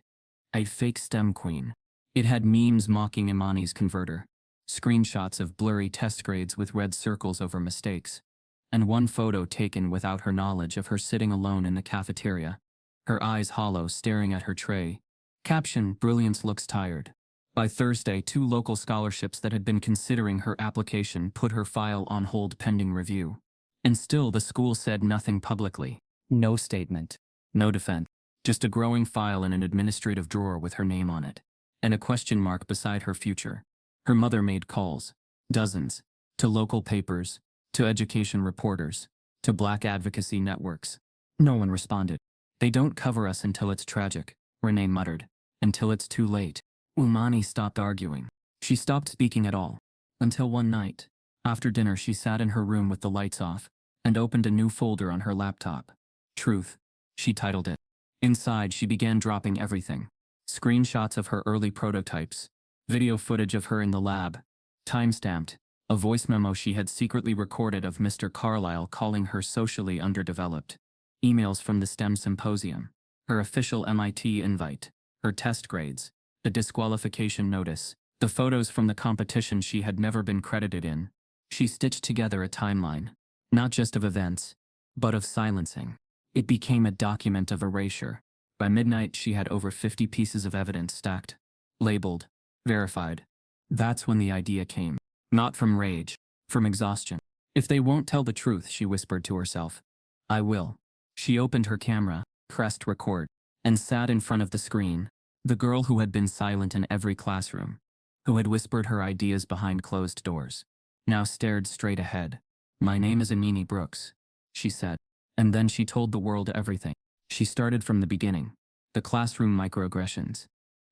A fake STEM queen. It had memes mocking Imani's converter, screenshots of blurry test grades with red circles over mistakes, and one photo taken without her knowledge of her sitting alone in the cafeteria, her eyes hollow staring at her tray. Caption, "Brilliance looks tired." By Thursday, 2 local scholarships that had been considering her application put her file on hold pending review. And still the school said nothing publicly. No statement. No defense. Just a growing file in an administrative drawer with her name on it. And a question mark beside her future. Her mother made calls. Dozens. To local papers. To education reporters. To black advocacy networks. No one responded. They don't cover us until it's tragic, Renee muttered. Until it's too late. Imani stopped arguing. She stopped speaking at all. Until one night. After dinner she sat in her room with the lights off and opened a new folder on her laptop. Truth, she titled it. Inside she began dropping everything. Screenshots of her early prototypes, video footage of her in the lab, timestamped, a voice memo she had secretly recorded of Mr. Carlyle calling her socially underdeveloped, emails from the STEM symposium, her official MIT invite, her test grades, the disqualification notice, the photos from the competition she had never been credited in. She stitched together a timeline, not just of events, but of silencing. It became a document of erasure. By midnight she had over 50 pieces of evidence stacked, labeled, verified. That's when the idea came. Not from rage, from exhaustion. If they won't tell the truth, she whispered to herself, I will. She opened her camera, pressed record, and sat in front of the screen. The girl who had been silent in every classroom, who had whispered her ideas behind closed doors, now stared straight ahead. My name is Imani Brooks, she said. And then she told the world everything. She started from the beginning. The classroom microaggressions,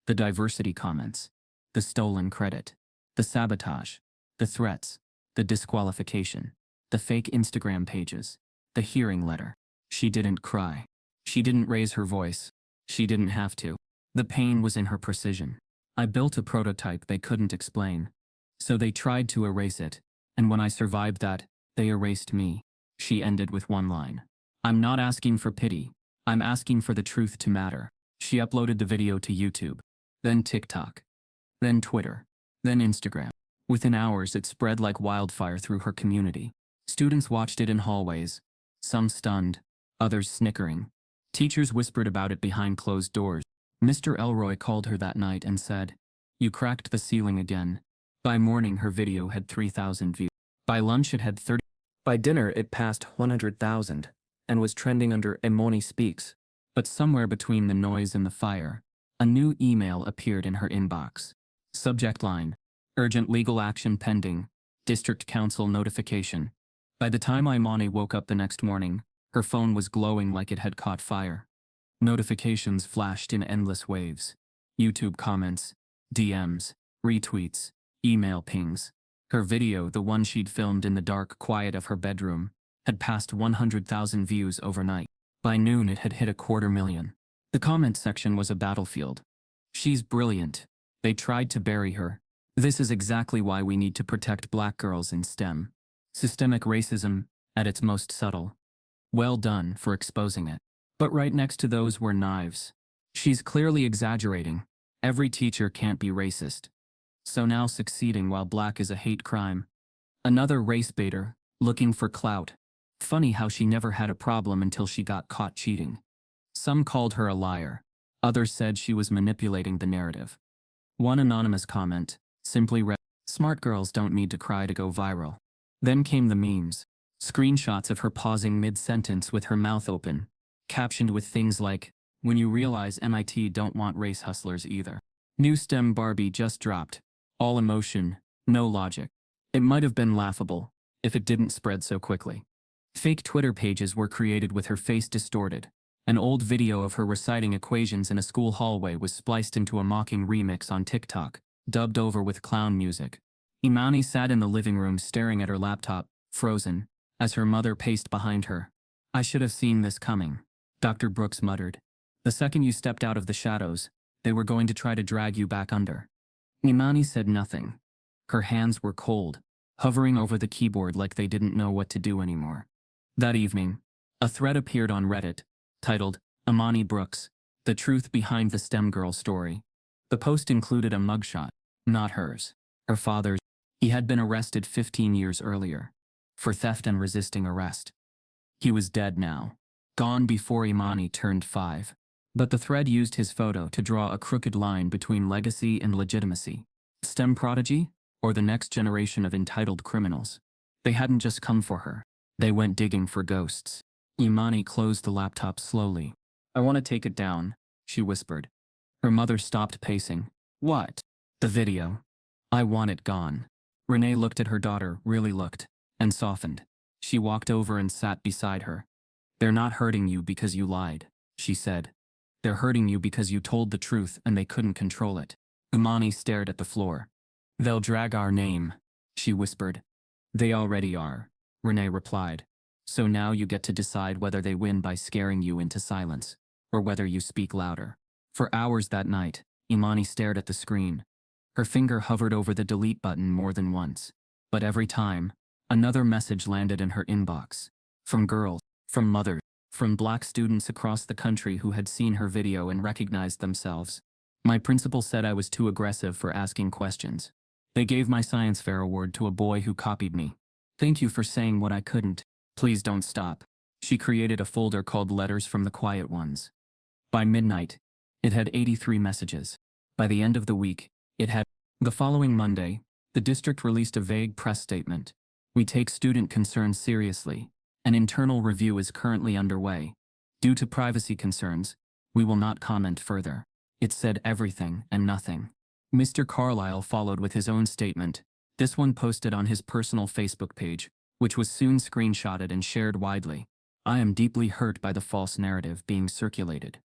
the diversity comments, the stolen credit, the sabotage, the threats, the disqualification. the fake Instagram pages, the hearing letter. She didn't cry. She didn't raise her voice. She didn't have to. The pain was in her precision. I built a prototype they couldn't explain. So they tried to erase it, and when I survived that, they erased me. She ended with one line. I'm not asking for pity. I'm asking for the truth to matter. She uploaded the video to YouTube, then TikTok, then Twitter, then Instagram. Within hours, it spread like wildfire through her community. Students watched it in hallways, some stunned, others snickering. Teachers whispered about it behind closed doors. Mr. Elroy called her that night and said, "You cracked the ceiling again." By morning, her video had 3,000 views. By lunch, it had 30. By dinner, it passed 100,000 and was trending under Imani Speaks. But somewhere between the noise and the fire, a new email appeared in her inbox. Subject line: Urgent legal action pending. District Council notification. By the time Imani woke up the next morning, her phone was glowing like it had caught fire. Notifications flashed in endless waves. YouTube comments, DMs, retweets, email pings. Her video, the one she'd filmed in the dark quiet of her bedroom, had passed 100,000 views overnight. By noon, it had hit 250,000. The comment section was a battlefield. She's brilliant. They tried to bury her. This is exactly why we need to protect black girls in STEM. Systemic racism, at its most subtle. Well done for exposing it. But right next to those were knives. She's clearly exaggerating. Every teacher can't be racist. So now succeeding while black is a hate crime. Another race baiter, looking for clout. Funny how she never had a problem until she got caught cheating. Some called her a liar. Others said she was manipulating the narrative. One anonymous comment simply read, "Smart girls don't need to cry to go viral." Then came the memes. Screenshots of her pausing mid-sentence with her mouth open, captioned with things like, "When you realize MIT don't want race hustlers either." New STEM Barbie just dropped. All emotion, no logic. It might have been laughable if it didn't spread so quickly. Fake Twitter pages were created with her face distorted. An old video of her reciting equations in a school hallway was spliced into a mocking remix on TikTok, dubbed over with clown music. Imani sat in the living room staring at her laptop, frozen, as her mother paced behind her. "I should have seen this coming," Dr. Brooks muttered. "The second you stepped out of the shadows, they were going to try to drag you back under." Imani said nothing. Her hands were cold, hovering over the keyboard like they didn't know what to do anymore. That evening, a thread appeared on Reddit, titled, "Imani Brooks, the truth behind the STEM girl story." The post included a mugshot, not hers, her father's. He had been arrested 15 years earlier, for theft and resisting arrest. He was dead now, gone before Imani turned 5. But the thread used his photo to draw a crooked line between legacy and legitimacy. STEM prodigy, or the next generation of entitled criminals? They hadn't just come for her. They went digging for ghosts. Imani closed the laptop slowly. "I want to take it down," she whispered. Her mother stopped pacing. "What?" "The video. I want it gone." Renee looked at her daughter, really looked, and softened. She walked over and sat beside her. "They're not hurting you because you lied," she said. "They're hurting you because you told the truth and they couldn't control it." Imani stared at the floor. "They'll drag our name," she whispered. "They already are," Renee replied. "So now you get to decide whether they win by scaring you into silence, or whether you speak louder." For hours that night, Imani stared at the screen. Her finger hovered over the delete button more than once. But every time, another message landed in her inbox. From girls, from mothers, from black students across the country who had seen her video and recognized themselves. "My principal said I was too aggressive for asking questions. They gave my science fair award to a boy who copied me. Thank you for saying what I couldn't. Please don't stop." She created a folder called Letters from the Quiet Ones. By midnight, it had 83 messages. By the end of the week, it had. The following Monday, the district released a vague press statement. "We take student concerns seriously. An internal review is currently underway. Due to privacy concerns, we will not comment further." It said everything and nothing. Mr. Carlisle followed with his own statement, this one posted on his personal Facebook page, which was soon screenshotted and shared widely. "I am deeply hurt by the false narrative being circulated.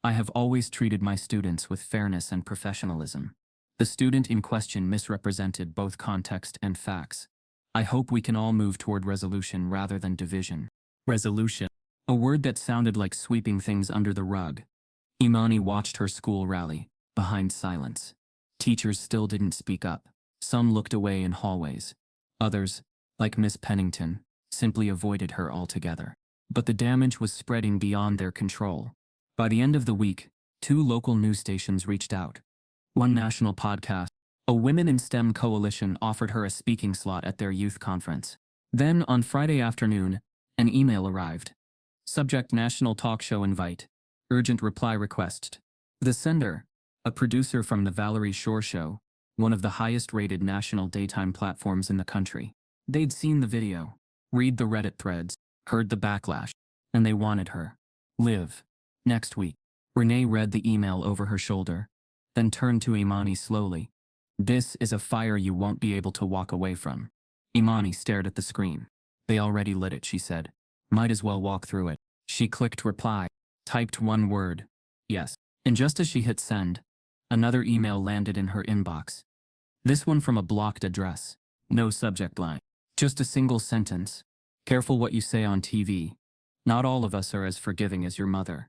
I have always treated my students with fairness and professionalism. The student in question misrepresented both context and facts. I hope we can all move toward resolution rather than division. Resolution. A word that sounded like sweeping things under the rug. Imani watched her school rally, behind silence. Teachers still didn't speak up. Some looked away in hallways. Others, like Miss Pennington, simply avoided her altogether. But the damage was spreading beyond their control. By the end of the week, 2 local news stations reached out. One national podcast. A Women in STEM coalition offered her a speaking slot at their youth conference. Then, on Friday afternoon, an email arrived. Subject: National Talk Show Invite. Urgent reply request. The sender, a producer from The Valerie Shore Show, one of the highest-rated national daytime platforms in the country. They'd seen the video, read the Reddit threads, heard the backlash, and they wanted her. Live. Next week. Renee read the email over her shoulder, then turned to Imani slowly. This is a fire you won't be able to walk away from. Imani stared at the screen. They already lit it, she said. Might as well walk through it. She clicked reply, typed one word. Yes. And just as she hit send, another email landed in her inbox. This one from a blocked address. No subject line. Just a single sentence. Careful what you say on TV. Not all of us are as forgiving as your mother.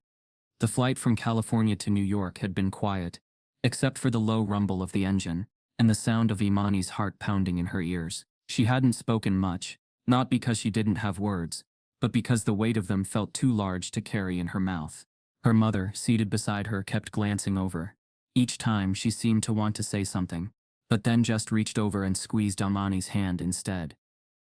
The flight from California to New York had been quiet, except for the low rumble of the engine and the sound of Imani's heart pounding in her ears. She hadn't spoken much, not because she didn't have words, but because the weight of them felt too large to carry in her mouth. Her mother, seated beside her, kept glancing over. Each time she seemed to want to say something, but then just reached over and squeezed Imani's hand instead.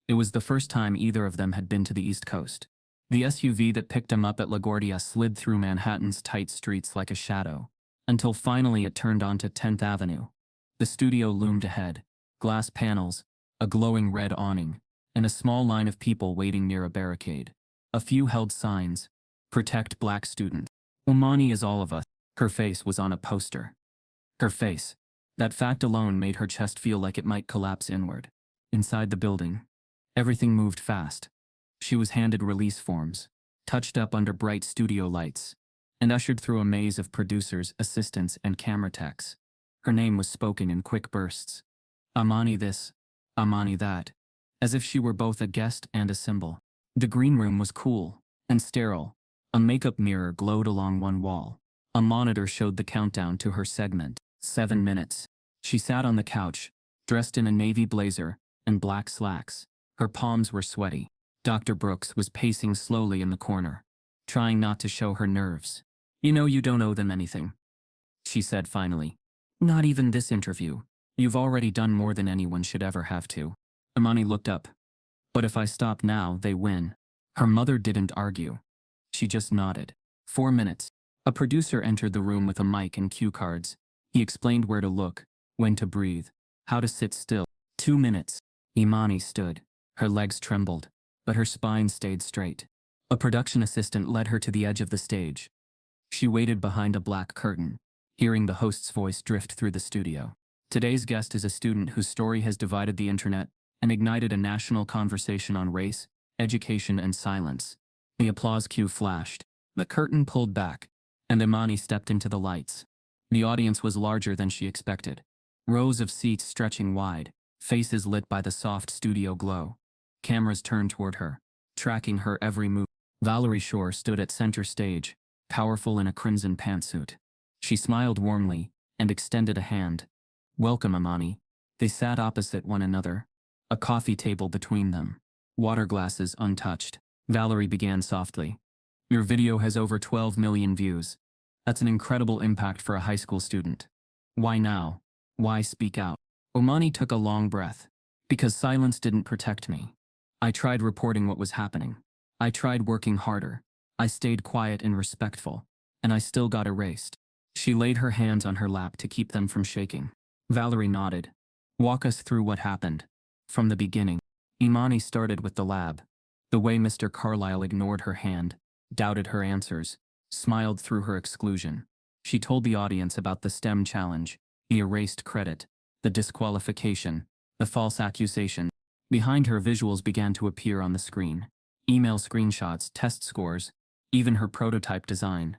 It was the first time either of them had been to the East Coast. The SUV that picked them up at LaGuardia slid through Manhattan's tight streets like a shadow, until finally it turned onto 10th Avenue. The studio loomed ahead, glass panels, a glowing red awning, and a small line of people waiting near a barricade. A few held signs, "Protect Black Students." Imani is all of us. Her face was on a poster. Her face. That fact alone made her chest feel like it might collapse inward. Inside the building, everything moved fast. She was handed release forms, touched up under bright studio lights, and ushered through a maze of producers, assistants, and camera techs. Her name was spoken in quick bursts. Imani this, Imani that, as if she were both a guest and a symbol. The green room was cool and sterile. A makeup mirror glowed along one wall. A monitor showed the countdown to her segment. 7 minutes. She sat on the couch, dressed in a navy blazer and black slacks. Her palms were sweaty. Dr. Brooks was pacing slowly in the corner, trying not to show her nerves. "You know you don't owe them anything," she said finally. "Not even this interview. You've already done more than anyone should ever have to." Imani looked up. "But if I stop now, they win." Her mother didn't argue. She just nodded. 4 minutes. A producer entered the room with a mic and cue cards. He explained where to look, when to breathe, how to sit still. 2 minutes. Imani stood. Her legs trembled, but her spine stayed straight. A production assistant led her to the edge of the stage. She waited behind a black curtain, hearing the host's voice drift through the studio. Today's guest is a student whose story has divided the internet and ignited a national conversation on race, education, and silence. The applause cue flashed. The curtain pulled back, and Imani stepped into the lights. The audience was larger than she expected. Rows of seats stretching wide, faces lit by the soft studio glow. Cameras turned toward her, tracking her every move. Valerie Shore stood at center stage, powerful in a crimson pantsuit. She smiled warmly and extended a hand. "Welcome, Imani." They sat opposite one another, a coffee table between them, water glasses untouched. Valerie began softly. "Your video has over 12 million views. That's an incredible impact for a high school student. Why now? Why speak out?" Imani took a long breath. "Because silence didn't protect me. I tried reporting what was happening. I tried working harder. I stayed quiet and respectful, and I still got erased." She laid her hands on her lap to keep them from shaking. Valerie nodded. "Walk us through what happened. From the beginning." Imani started with the lab. The way Mr. Carlyle ignored her hand, doubted her answers, smiled through her exclusion. She told the audience about the STEM challenge, the erased credit, the disqualification, the false accusation. Behind her, visuals began to appear on the screen. Email screenshots, test scores, even her prototype design.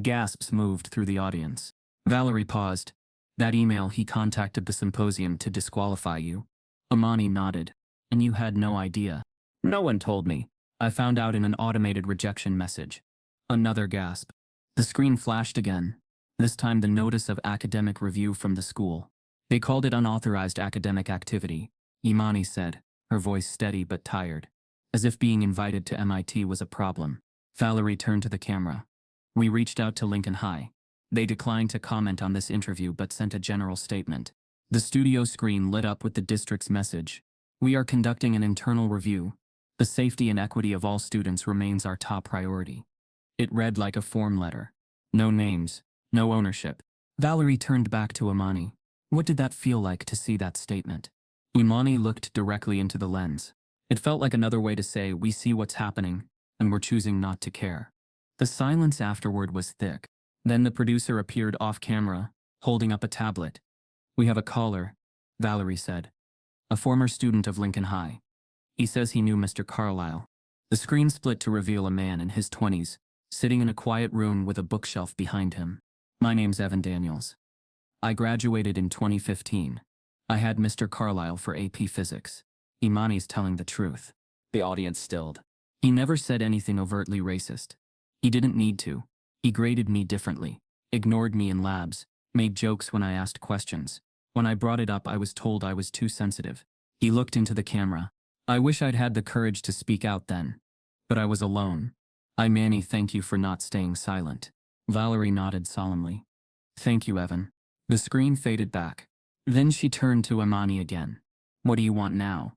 Gasps moved through the audience. Valerie paused. "That email, he contacted the symposium to disqualify you." Imani nodded. And you had no idea. No one told me. I found out in an automated rejection message. Another gasp. The screen flashed again. This time the notice of academic review from the school. They called it unauthorized academic activity, Imani said, her voice steady but tired. As if being invited to MIT was a problem. Valerie turned to the camera. We reached out to Lincoln High. They declined to comment on this interview but sent a general statement. The studio screen lit up with the district's message. We are conducting an internal review. The safety and equity of all students remains our top priority. It read like a form letter. No names, no ownership. Valerie turned back to Imani. What did that feel like to see that statement? Imani looked directly into the lens. It felt like another way to say, we see what's happening, and we're choosing not to care. The silence afterward was thick. Then the producer appeared off camera, holding up a tablet. We have a caller, Valerie said. A former student of Lincoln High. He says he knew Mr. Carlisle. The screen split to reveal a man in his 20s, sitting in a quiet room with a bookshelf behind him. My name's Evan Daniels. I graduated in 2015. I had Mr. Carlisle for AP Physics. Imani's telling the truth. The audience stilled. He never said anything overtly racist. He didn't need to. He graded me differently, ignored me in labs, made jokes when I asked questions. When I brought it up, I was told I was too sensitive. He looked into the camera. I wish I'd had the courage to speak out then. But I was alone. Imani, thank you for not staying silent. Valerie nodded solemnly. Thank you, Evan. The screen faded back. Then she turned to Imani again. What do you want now?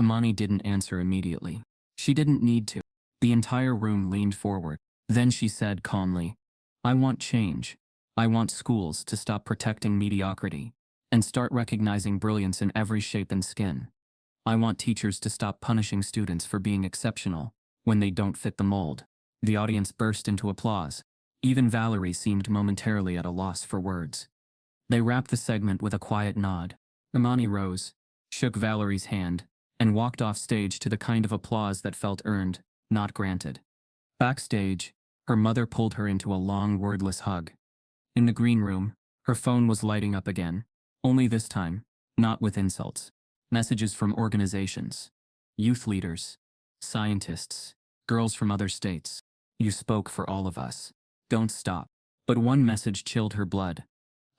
Imani didn't answer immediately. She didn't need to. The entire room leaned forward. Then she said calmly, I want change. I want schools to stop protecting mediocrity and start recognizing brilliance in every shape and skin. I want teachers to stop punishing students for being exceptional when they don't fit the mold. The audience burst into applause. Even Valerie seemed momentarily at a loss for words. They wrapped the segment with a quiet nod. Imani rose, shook Valerie's hand, and walked off stage to the kind of applause that felt earned, not granted. Backstage, her mother pulled her into a long, wordless hug. In the green room, her phone was lighting up again, only this time, not with insults. Messages from organizations, youth leaders, scientists, girls from other states. You spoke for all of us. Don't stop. But one message chilled her blood.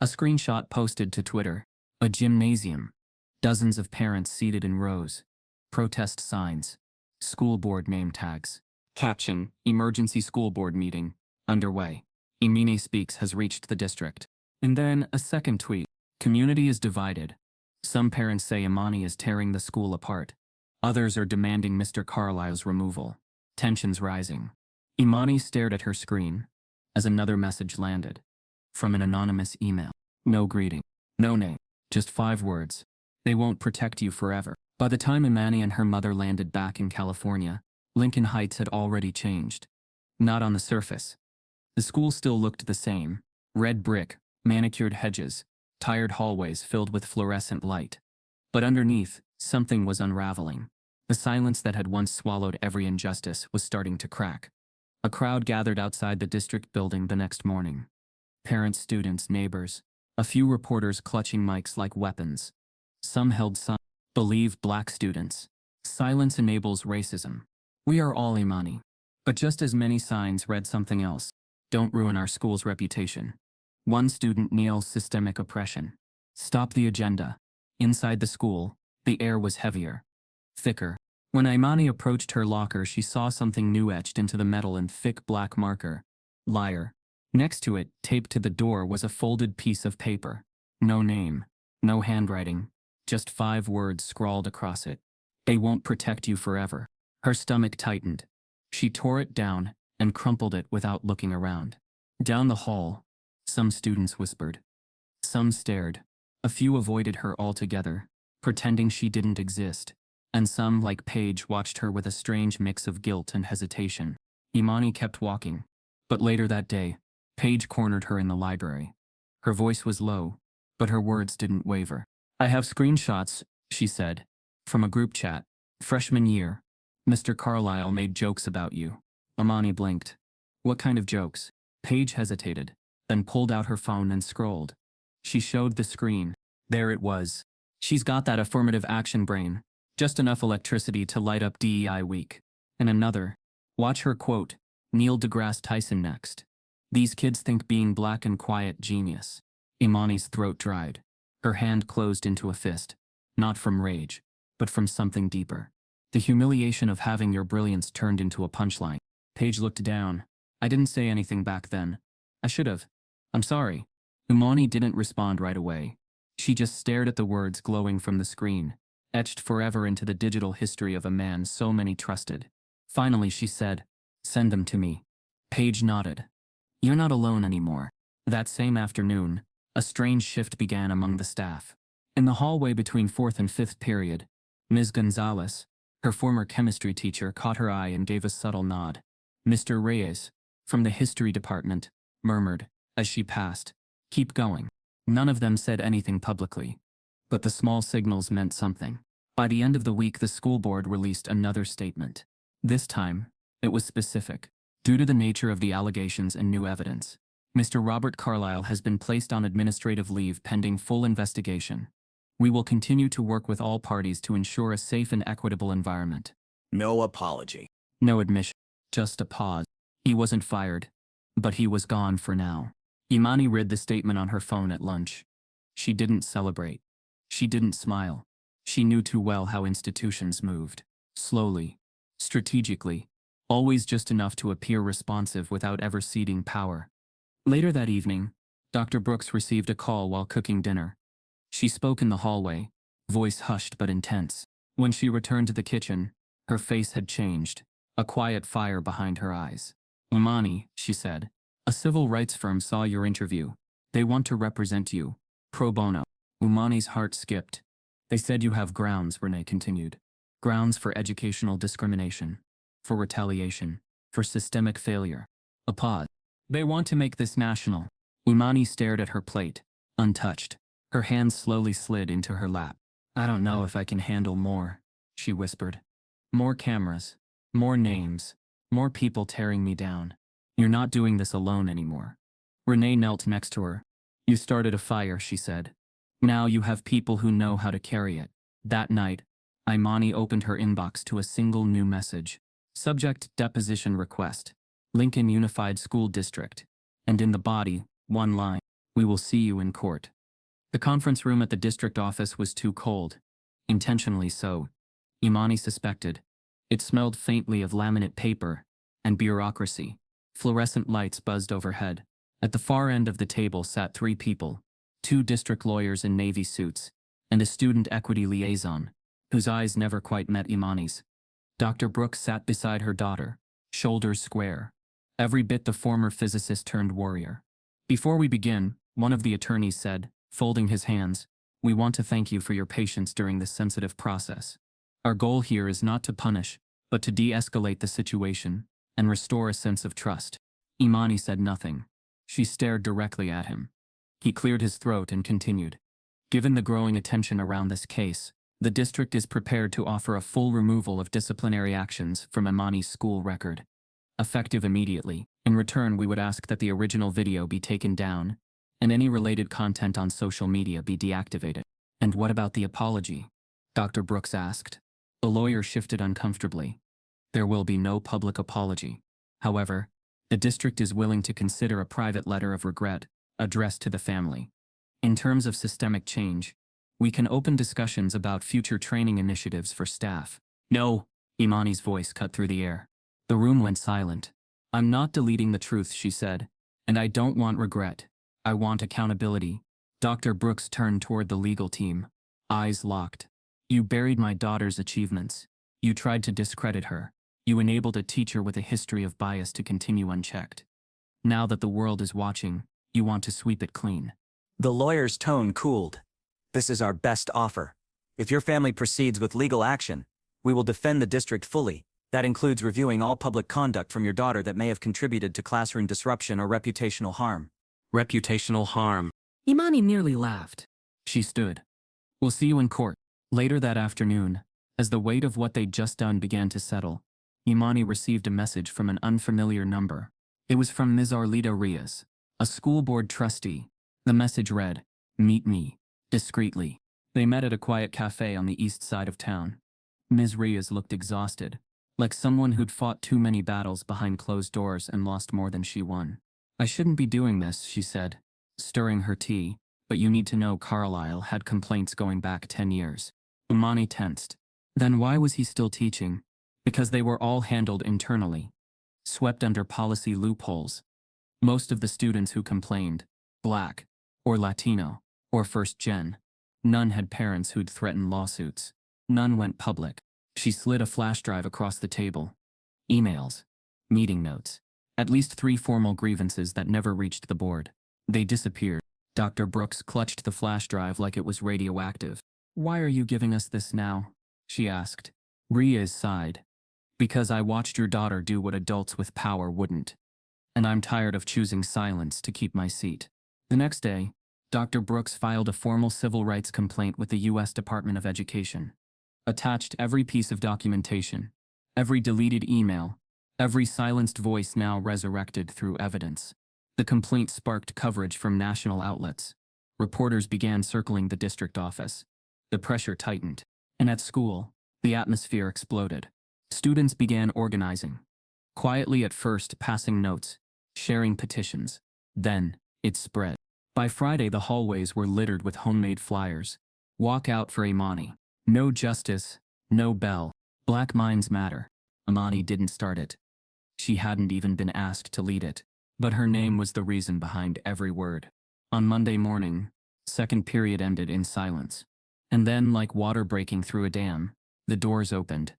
A screenshot posted to Twitter. A gymnasium. Dozens of parents seated in rows. Protest signs. School board name tags. Caption, emergency school board meeting. Underway. Imani Speaks has reached the district. And then a second tweet. Community is divided. Some parents say Imani is tearing the school apart. Others are demanding Mr. Carlisle's removal. Tensions rising. Imani stared at her screen as another message landed. From an anonymous email. No greeting. No name. Just 5 words. They won't protect you forever. By the time Imani and her mother landed back in California, Lincoln Heights had already changed. Not on the surface. The school still looked the same. Red brick, manicured hedges, tired hallways filled with fluorescent light. But underneath, something was unraveling. The silence that had once swallowed every injustice was starting to crack. A crowd gathered outside the district building the next morning. Parents, students, neighbors. A few reporters clutching mics like weapons. Some held signs. Believe black students. Silence enables racism. We are all Imani. But just as many signs read something else. Don't ruin our school's reputation. One student kneels systemic oppression. Stop the agenda. Inside the school, the air was heavier. Thicker. When Imani approached her locker, she saw something new etched into the metal in thick black marker. Liar. Next to it, taped to the door, was a folded piece of paper. No name. No handwriting. Just 5 words scrawled across it. They won't protect you forever. Her stomach tightened. She tore it down and crumpled it without looking around. Down the hall, some students whispered. Some stared. A few avoided her altogether, pretending she didn't exist. And some, like Paige, watched her with a strange mix of guilt and hesitation. Imani kept walking. But later that day, Paige cornered her in the library. Her voice was low, but her words didn't waver. I have screenshots, she said, from a group chat. Freshman year. Mr. Carlisle made jokes about you. Imani blinked. What kind of jokes? Paige hesitated, then pulled out her phone and scrolled. She showed the screen. There it was. She's got that affirmative action brain. Just enough electricity to light up DEI week. And another, watch her quote, Neil deGrasse Tyson next. These kids think being black and quiet genius. Imani's throat dried. Her hand closed into a fist. Not from rage, but from something deeper. The humiliation of having your brilliance turned into a punchline. Paige looked down. I didn't say anything back then. I should have. I'm sorry. Imani didn't respond right away. She just stared at the words glowing from the screen, etched forever into the digital history of a man so many trusted. Finally she said, send them to me. Paige nodded. You're not alone anymore. That same afternoon, a strange shift began among the staff. In the hallway between 4th and 5th period, Ms. Gonzalez, her former chemistry teacher, caught her eye and gave a subtle nod. Mr. Reyes, from the history department, murmured, as she passed, keep going. None of them said anything publicly, but the small signals meant something. By the end of the week, the school board released another statement. This time, it was specific. Due to the nature of the allegations and new evidence, Mr. Robert Carlyle has been placed on administrative leave pending full investigation. We will continue to work with all parties to ensure a safe and equitable environment. No apology. No admission. Just a pause. He wasn't fired, but he was gone for now. Imani read the statement on her phone at lunch. She didn't celebrate. She didn't smile. She knew too well how institutions moved. Slowly. Strategically. Always just enough to appear responsive without ever ceding power. Later that evening, Dr. Brooks received a call while cooking dinner. She spoke in the hallway, voice hushed but intense. When she returned to the kitchen, her face had changed, a quiet fire behind her eyes. Imani, she said, a civil rights firm saw your interview. They want to represent you, pro bono. Imani's heart skipped. They said you have grounds, Renee continued. Grounds for educational discrimination, for retaliation, for systemic failure. A pause. They want to make this national. Imani stared at her plate, untouched. Her hands slowly slid into her lap. I don't know if I can handle more, she whispered. More cameras, more names, more people tearing me down. You're not doing this alone anymore. Renee knelt next to her. You started a fire, she said. Now you have people who know how to carry it. That night, Imani opened her inbox to a single new message. Subject, deposition request. Lincoln Unified School District. And in the body, one line. We will see you in court. The conference room at the district office was too cold. Intentionally so. Imani suspected. It smelled faintly of laminate paper and bureaucracy. Fluorescent lights buzzed overhead. At the far end of the table sat 3 people, 2 district lawyers in navy suits, and a student equity liaison, whose eyes never quite met Imani's. Dr. Brooks sat beside her daughter, shoulders square, every bit the former physicist turned warrior. Before we begin, one of the attorneys said, folding his hands, we want to thank you for your patience during this sensitive process. Our goal here is not to punish, but to de-escalate the situation and restore a sense of trust. Imani said nothing. She stared directly at him. He cleared his throat and continued. Given the growing attention around this case, the district is prepared to offer a full removal of disciplinary actions from Imani's school record. Effective immediately. In return, we would ask that the original video be taken down and any related content on social media be deactivated. And what about the apology? Dr. Brooks asked. The lawyer shifted uncomfortably. There will be no public apology. However, the district is willing to consider a private letter of regret addressed to the family. In terms of systemic change, we can open discussions about future training initiatives for staff. No, Imani's voice cut through the air. The room went silent. I'm not deleting the truth, she said, and I don't want regret. I want accountability. Dr. Brooks turned toward the legal team, eyes locked. You buried my daughter's achievements. You tried to discredit her. You enabled a teacher with a history of bias to continue unchecked. Now that the world is watching, you want to sweep it clean. The lawyer's tone cooled. This is our best offer. If your family proceeds with legal action, we will defend the district fully. That includes reviewing all public conduct from your daughter that may have contributed to classroom disruption or reputational harm. Reputational harm. Imani nearly laughed. She stood. We'll see you in court. Later that afternoon, as the weight of what they'd just done began to settle, Imani received a message from an unfamiliar number. It was from Ms. Arlita Reyes, a school board trustee. The message read, "Meet me, discreetly." They met at a quiet cafe on the east side of town. Ms. Reyes looked exhausted, like someone who'd fought too many battles behind closed doors and lost more than she won. I shouldn't be doing this, she said, stirring her tea, but you need to know Carlisle had complaints going back 10 years. Imani tensed. Then why was he still teaching? Because they were all handled internally, swept under policy loopholes. Most of the students who complained, Black, or Latino, or first gen, none had parents who'd threaten lawsuits. None went public. She slid a flash drive across the table. Emails. Meeting notes. At least 3 formal grievances that never reached the board. They disappeared. Dr. Brooks clutched the flash drive like it was radioactive. Why are you giving us this now? She asked. Reyes sighed. Because I watched your daughter do what adults with power wouldn't. And I'm tired of choosing silence to keep my seat. The next day, Dr. Brooks filed a formal civil rights complaint with the U.S. Department of Education. Attached every piece of documentation, every deleted email, every silenced voice now resurrected through evidence. The complaint sparked coverage from national outlets. Reporters began circling the district office. The pressure tightened. And at school, the atmosphere exploded. Students began organizing. Quietly at first, passing notes, sharing petitions. Then, it spread. By Friday, the hallways were littered with homemade flyers. Walk out for Imani. No justice, no bell. Black Minds Matter. Imani didn't start it. She hadn't even been asked to lead it. But her name was the reason behind every word. On Monday morning, second period ended in silence. And then, like water breaking through a dam, the doors opened.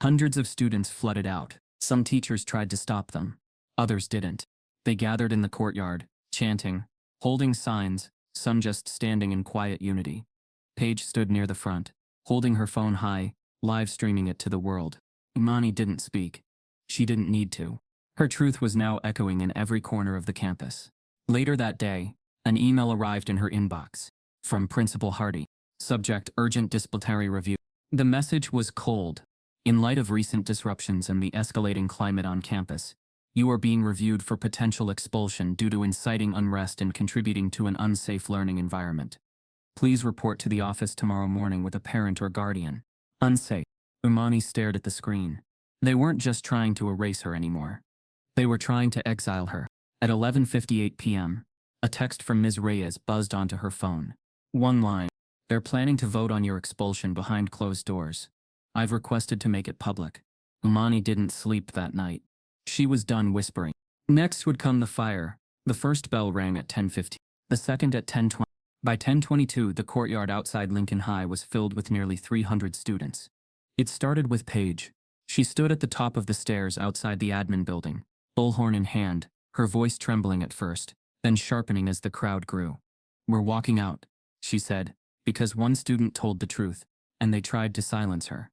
Hundreds of students flooded out. Some teachers tried to stop them. Others didn't. They gathered in the courtyard, chanting, holding signs, some just standing in quiet unity. Paige stood near the front, holding her phone high, live streaming it to the world. Imani didn't speak. She didn't need to. Her truth was now echoing in every corner of the campus. Later that day, an email arrived in her inbox. From Principal Hardy. Subject: urgent disciplinary review. The message was cold. In light of recent disruptions and the escalating climate on campus, you are being reviewed for potential expulsion due to inciting unrest and contributing to an unsafe learning environment. Please report to the office tomorrow morning with a parent or guardian. Unsafe. Imani stared at the screen. They weren't just trying to erase her anymore. They were trying to exile her. At 11:58 p.m., a text from Ms. Reyes buzzed onto her phone. One line. They're planning to vote on your expulsion behind closed doors. I've requested to make it public. Imani didn't sleep that night. She was done whispering. Next would come the fire. The first bell rang at 10:15. The second at 10:20. By 10:22, the courtyard outside Lincoln High was filled with nearly 300 students. It started with Paige. She stood at the top of the stairs outside the admin building, bullhorn in hand, her voice trembling at first, then sharpening as the crowd grew. We're walking out, she said, because one student told the truth, and they tried to silence her.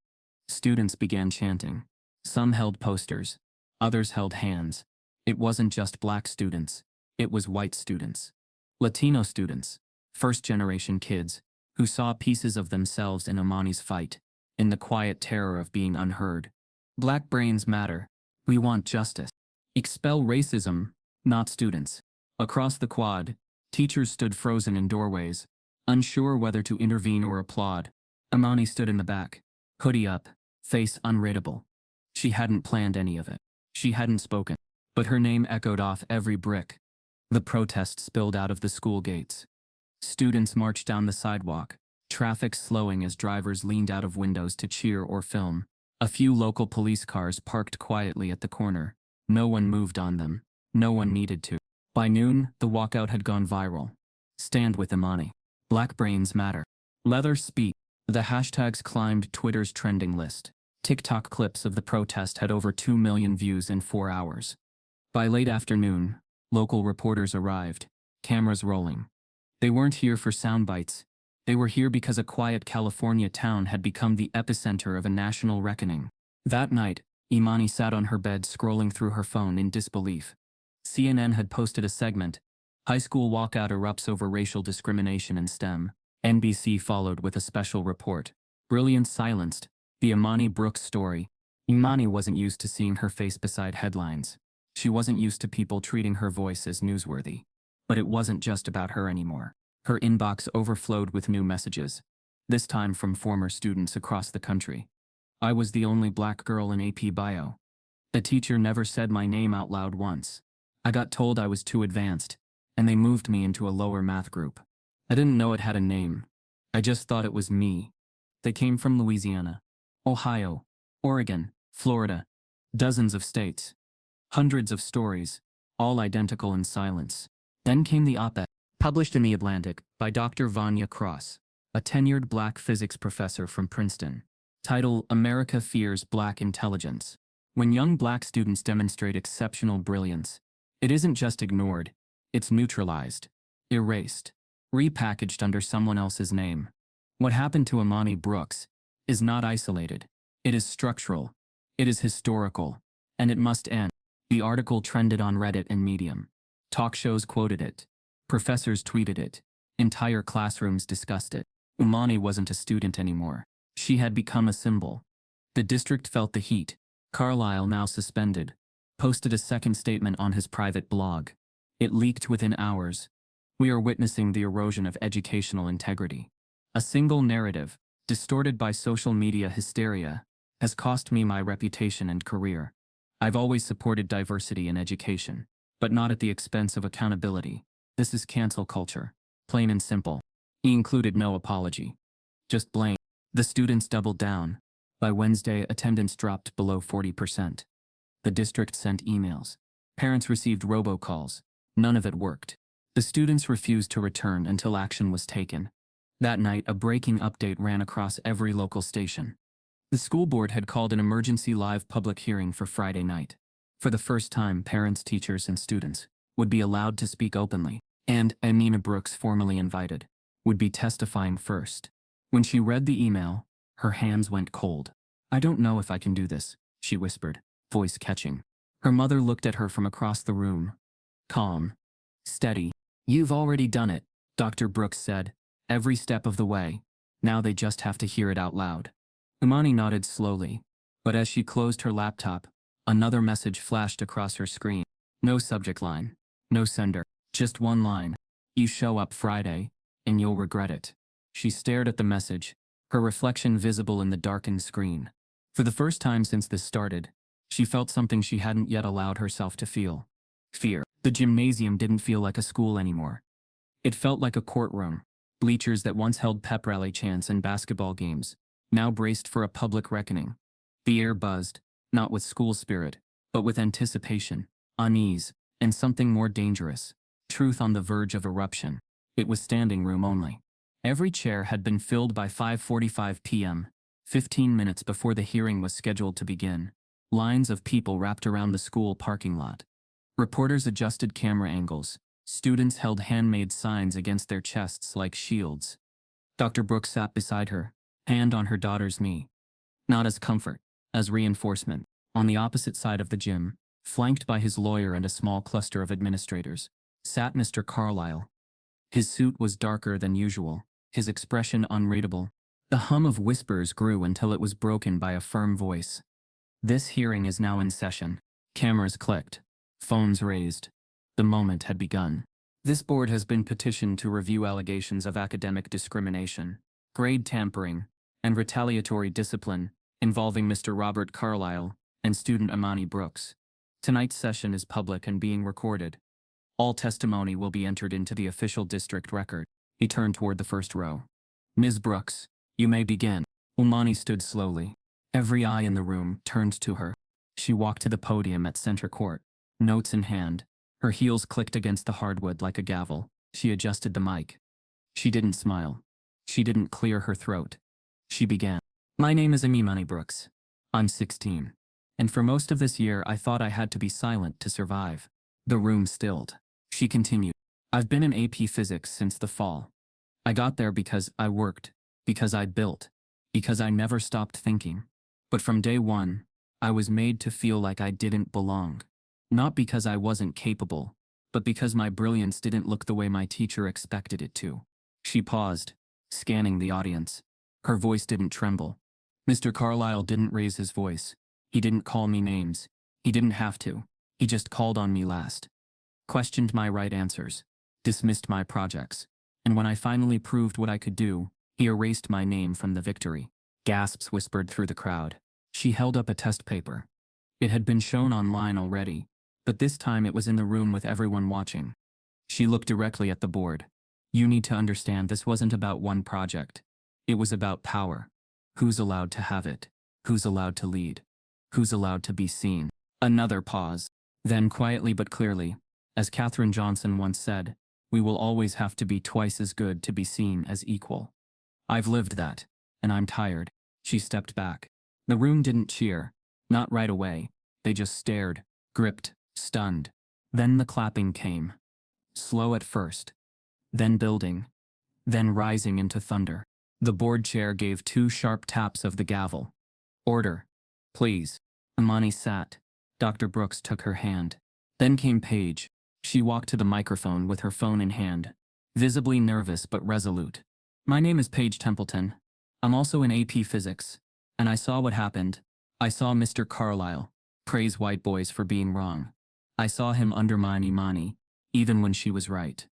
Students began chanting. Some held posters. Others held hands. It wasn't just Black students. It was white students. Latino students. First-generation kids, who saw pieces of themselves in Imani's fight, in the quiet terror of being unheard. Black brains matter. We want justice. Expel racism, not students. Across the quad, teachers stood frozen in doorways, unsure whether to intervene or applaud. Imani stood in the back, hoodie up, face unreadable. She hadn't planned any of it. She hadn't spoken, but her name echoed off every brick. The protest spilled out of the school gates. Students marched down the sidewalk, traffic slowing as drivers leaned out of windows to cheer or film. A few local police cars parked quietly at the corner. No one moved on them. No one needed to. By noon, the walkout had gone viral. Stand with Imani. Black brains matter. Let her speak. The hashtags climbed Twitter's trending list. TikTok clips of the protest had over 2 million views in 4 hours. By late afternoon, local reporters arrived, cameras rolling. They weren't here for sound bites. They were here because a quiet California town had become the epicenter of a national reckoning. That night, Imani sat on her bed scrolling through her phone in disbelief. CNN had posted a segment, "High school walkout erupts over racial discrimination in STEM." NBC followed with a special report. Brilliance silenced. The Imani Brooks story. Imani wasn't used to seeing her face beside headlines. She wasn't used to people treating her voice as newsworthy. But it wasn't just about her anymore. Her inbox overflowed with new messages, this time from former students across the country. I was the only black girl in AP Bio. The teacher never said my name out loud once. I got told I was too advanced, and they moved me into a lower math group. I didn't know it had a name. I just thought it was me. They came from Louisiana, Ohio, Oregon, Florida, dozens of states. Hundreds of stories, all identical in silence. Then came the op-ed, published in The Atlantic by Dr. Vanya Cross, a tenured black physics professor from Princeton. Title: America Fears Black Intelligence. When young black students demonstrate exceptional brilliance, it isn't just ignored, it's neutralized, erased, repackaged under someone else's name. What happened to Imani Brooks is not isolated. It is structural. It is historical. And it must end. The article trended on Reddit and Medium. Talk shows quoted it. Professors tweeted it. Entire classrooms discussed it. Imani wasn't a student anymore. She had become a symbol. The district felt the heat. Carlisle, now suspended, posted a second statement on his private blog. It leaked within hours. We are witnessing the erosion of educational integrity. A single narrative, distorted by social media hysteria, has cost me my reputation and career. I've always supported diversity in education, but not at the expense of accountability. This is cancel culture. Plain and simple. He included no apology. Just blame. The students doubled down. By Wednesday, attendance dropped below 40%. The district sent emails. Parents received robocalls. None of it worked. The students refused to return until action was taken. That night, a breaking update ran across every local station. The school board had called an emergency live public hearing for Friday night. For the first time, parents, teachers, and students would be allowed to speak openly, and Imani Brooks, formally invited, would be testifying first. When she read the email, her hands went cold. I don't know if I can do this, she whispered, voice catching. Her mother looked at her from across the room. Calm. Steady. You've already done it, Dr. Brooks said, every step of the way. Now they just have to hear it out loud. Imani nodded slowly, but as she closed her laptop, another message flashed across her screen. No subject line. No sender. Just one line. You show up Friday, and you'll regret it. She stared at the message, her reflection visible in the darkened screen. For the first time since this started, she felt something she hadn't yet allowed herself to feel. Fear. The gymnasium didn't feel like a school anymore. It felt like a courtroom. Bleachers that once held pep rally chants and basketball games now braced for a public reckoning. The air buzzed, not with school spirit, but with anticipation, unease, and something more dangerous. Truth on the verge of eruption. It was standing room only. Every chair had been filled by 5:45 p.m., 15 minutes before the hearing was scheduled to begin. Lines of people wrapped around the school parking lot. Reporters adjusted camera angles. Students held handmade signs against their chests like shields. Dr. Brooks sat beside her, hand on her daughter's knee. Not as comfort, as reinforcement. On the opposite side of the gym, flanked by his lawyer and a small cluster of administrators, sat Mr. Carlisle. His suit was darker than usual, his expression unreadable. The hum of whispers grew until it was broken by a firm voice. This hearing is now in session. Cameras clicked. Phones raised. The moment had begun. This board has been petitioned to review allegations of academic discrimination, grade tampering, and retaliatory discipline involving Mr. Robert Carlisle and student Imani Brooks. Tonight's session is public and being recorded. All testimony will be entered into the official district record. He turned toward the first row. Ms. Brooks, you may begin. Imani stood slowly. Every eye in the room turned to her. She walked to the podium at center court, notes in hand. Her heels clicked against the hardwood like a gavel. She adjusted the mic. She didn't smile. She didn't clear her throat. She began. My name is Imani Brooks. I'm 16. And for most of this year I thought I had to be silent to survive. The room stilled. She continued. I've been in AP Physics since the fall. I got there because I worked, because I built, because I never stopped thinking. But from day one, I was made to feel like I didn't belong. Not because I wasn't capable, but because my brilliance didn't look the way my teacher expected it to. She paused, scanning the audience. Her voice didn't tremble. Mr. Carlisle didn't raise his voice. He didn't call me names. He didn't have to. He just called on me last. Questioned my right answers. Dismissed my projects. And when I finally proved what I could do, he erased my name from the victory. Gasps whispered through the crowd. She held up a test paper. It had been shown online already, but this time it was in the room with everyone watching. She looked directly at the board. You need to understand this wasn't about one project. It was about power. Who's allowed to have it? Who's allowed to lead? Who's allowed to be seen? Another pause. Then quietly but clearly, as Katherine Johnson once said, we will always have to be twice as good to be seen as equal. I've lived that, and I'm tired. She stepped back. The room didn't cheer. Not right away. They just stared, gripped, stunned. Then the clapping came. Slow at first. Then building. Then rising into thunder. The board chair gave 2 sharp taps of the gavel. Order. Please. Imani sat. Dr. Brooks took her hand. Then came Paige. She walked to the microphone with her phone in hand, visibly nervous but resolute. My name is Paige Templeton. I'm also in AP Physics. And I saw what happened. I saw Mr. Carlisle praise white boys for being wrong. I saw him undermine Imani, even when she was right.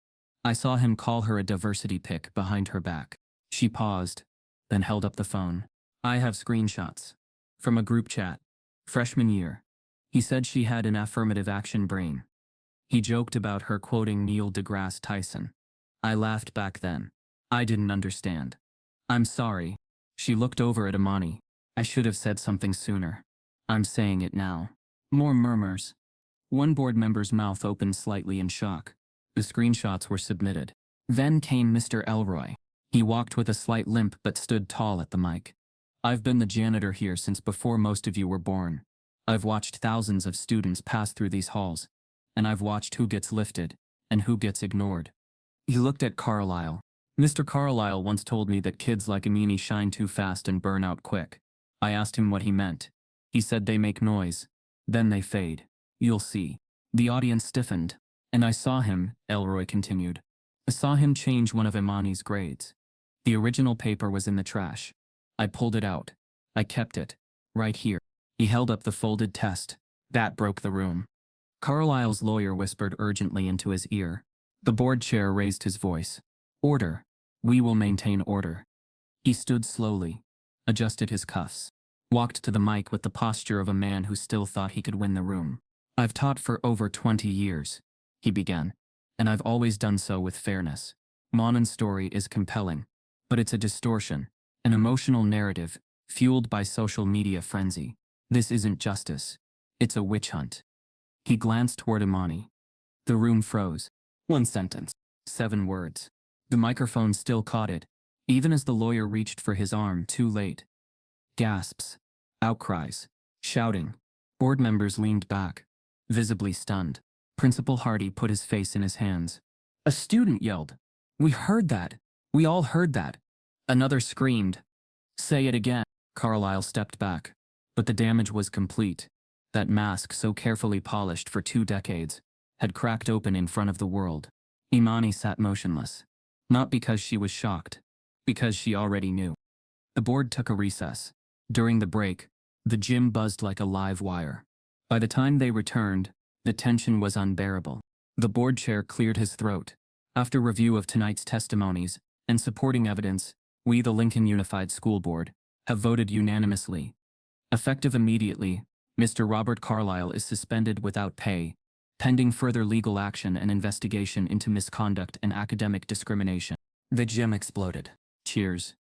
I saw him call her a diversity pick behind her back. She paused, then held up the phone. I have screenshots. From a group chat. Freshman year. He said she had an affirmative action brain. He joked about her quoting Neil deGrasse Tyson. I laughed back then. I didn't understand. I'm sorry. She looked over at Imani. I should have said something sooner. I'm saying it now. More murmurs. One board member's mouth opened slightly in shock. The screenshots were submitted. Then came Mr. Elroy. He walked with a slight limp but stood tall at the mic. I've been the janitor here since before most of you were born. I've watched thousands of students pass through these halls, and I've watched who gets lifted and who gets ignored. He looked at Carlisle. Mr. Carlisle once told me that kids like Imani shine too fast and burn out quick. I asked him what he meant. He said they make noise, then they fade. You'll see. The audience stiffened. And I saw him, Elroy continued. I saw him change one of Imani's grades. The original paper was in the trash. I pulled it out. I kept it. Right here. He held up the folded test. That broke the room. Carlisle's lawyer whispered urgently into his ear. The board chair raised his voice. Order. We will maintain order. He stood slowly, adjusted his cuffs, walked to the mic with the posture of a man who still thought he could win the room. I've taught for over 20 years, he began, and I've always done so with fairness. Monan's story is compelling, but it's a distortion, an emotional narrative, fueled by social media frenzy. This isn't justice. It's a witch hunt. He glanced toward Imani. The room froze. 1 sentence. 7 words. The microphone still caught it, even as the lawyer reached for his arm too late. Gasps. Outcries. Shouting. Board members leaned back, visibly stunned. Principal Hardy put his face in his hands. A student yelled. We heard that. We all heard that. Another screamed. Say it again. Carlisle stepped back. But the damage was complete. That mask, so carefully polished for 2 decades, had cracked open in front of the world. Imani sat motionless. Not because she was shocked, because she already knew. The board took a recess. During the break, the gym buzzed like a live wire. By the time they returned, the tension was unbearable. The board chair cleared his throat. After review of tonight's testimonies and supporting evidence, we, the Lincoln Unified School Board, have voted unanimously. Effective immediately, Mr. Robert Carlisle is suspended without pay, pending further legal action and investigation into misconduct and academic discrimination. The gym exploded. Cheers.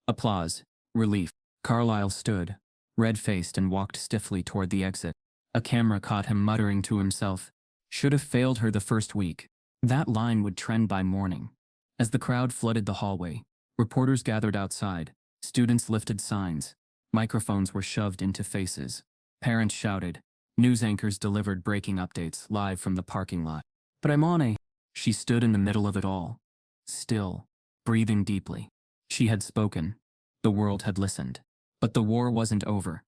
Applause. Relief. Carlisle stood, red-faced, and walked stiffly toward the exit. A camera caught him muttering to himself, should have failed her the first week. That line would trend by morning. As the crowd flooded the hallway, reporters gathered outside, students lifted signs, microphones were shoved into faces. Parents shouted. News anchors delivered breaking updates live from the parking lot. But Imani, she stood in the middle of it all. Still, breathing deeply. She had spoken. The world had listened. But the war wasn't over.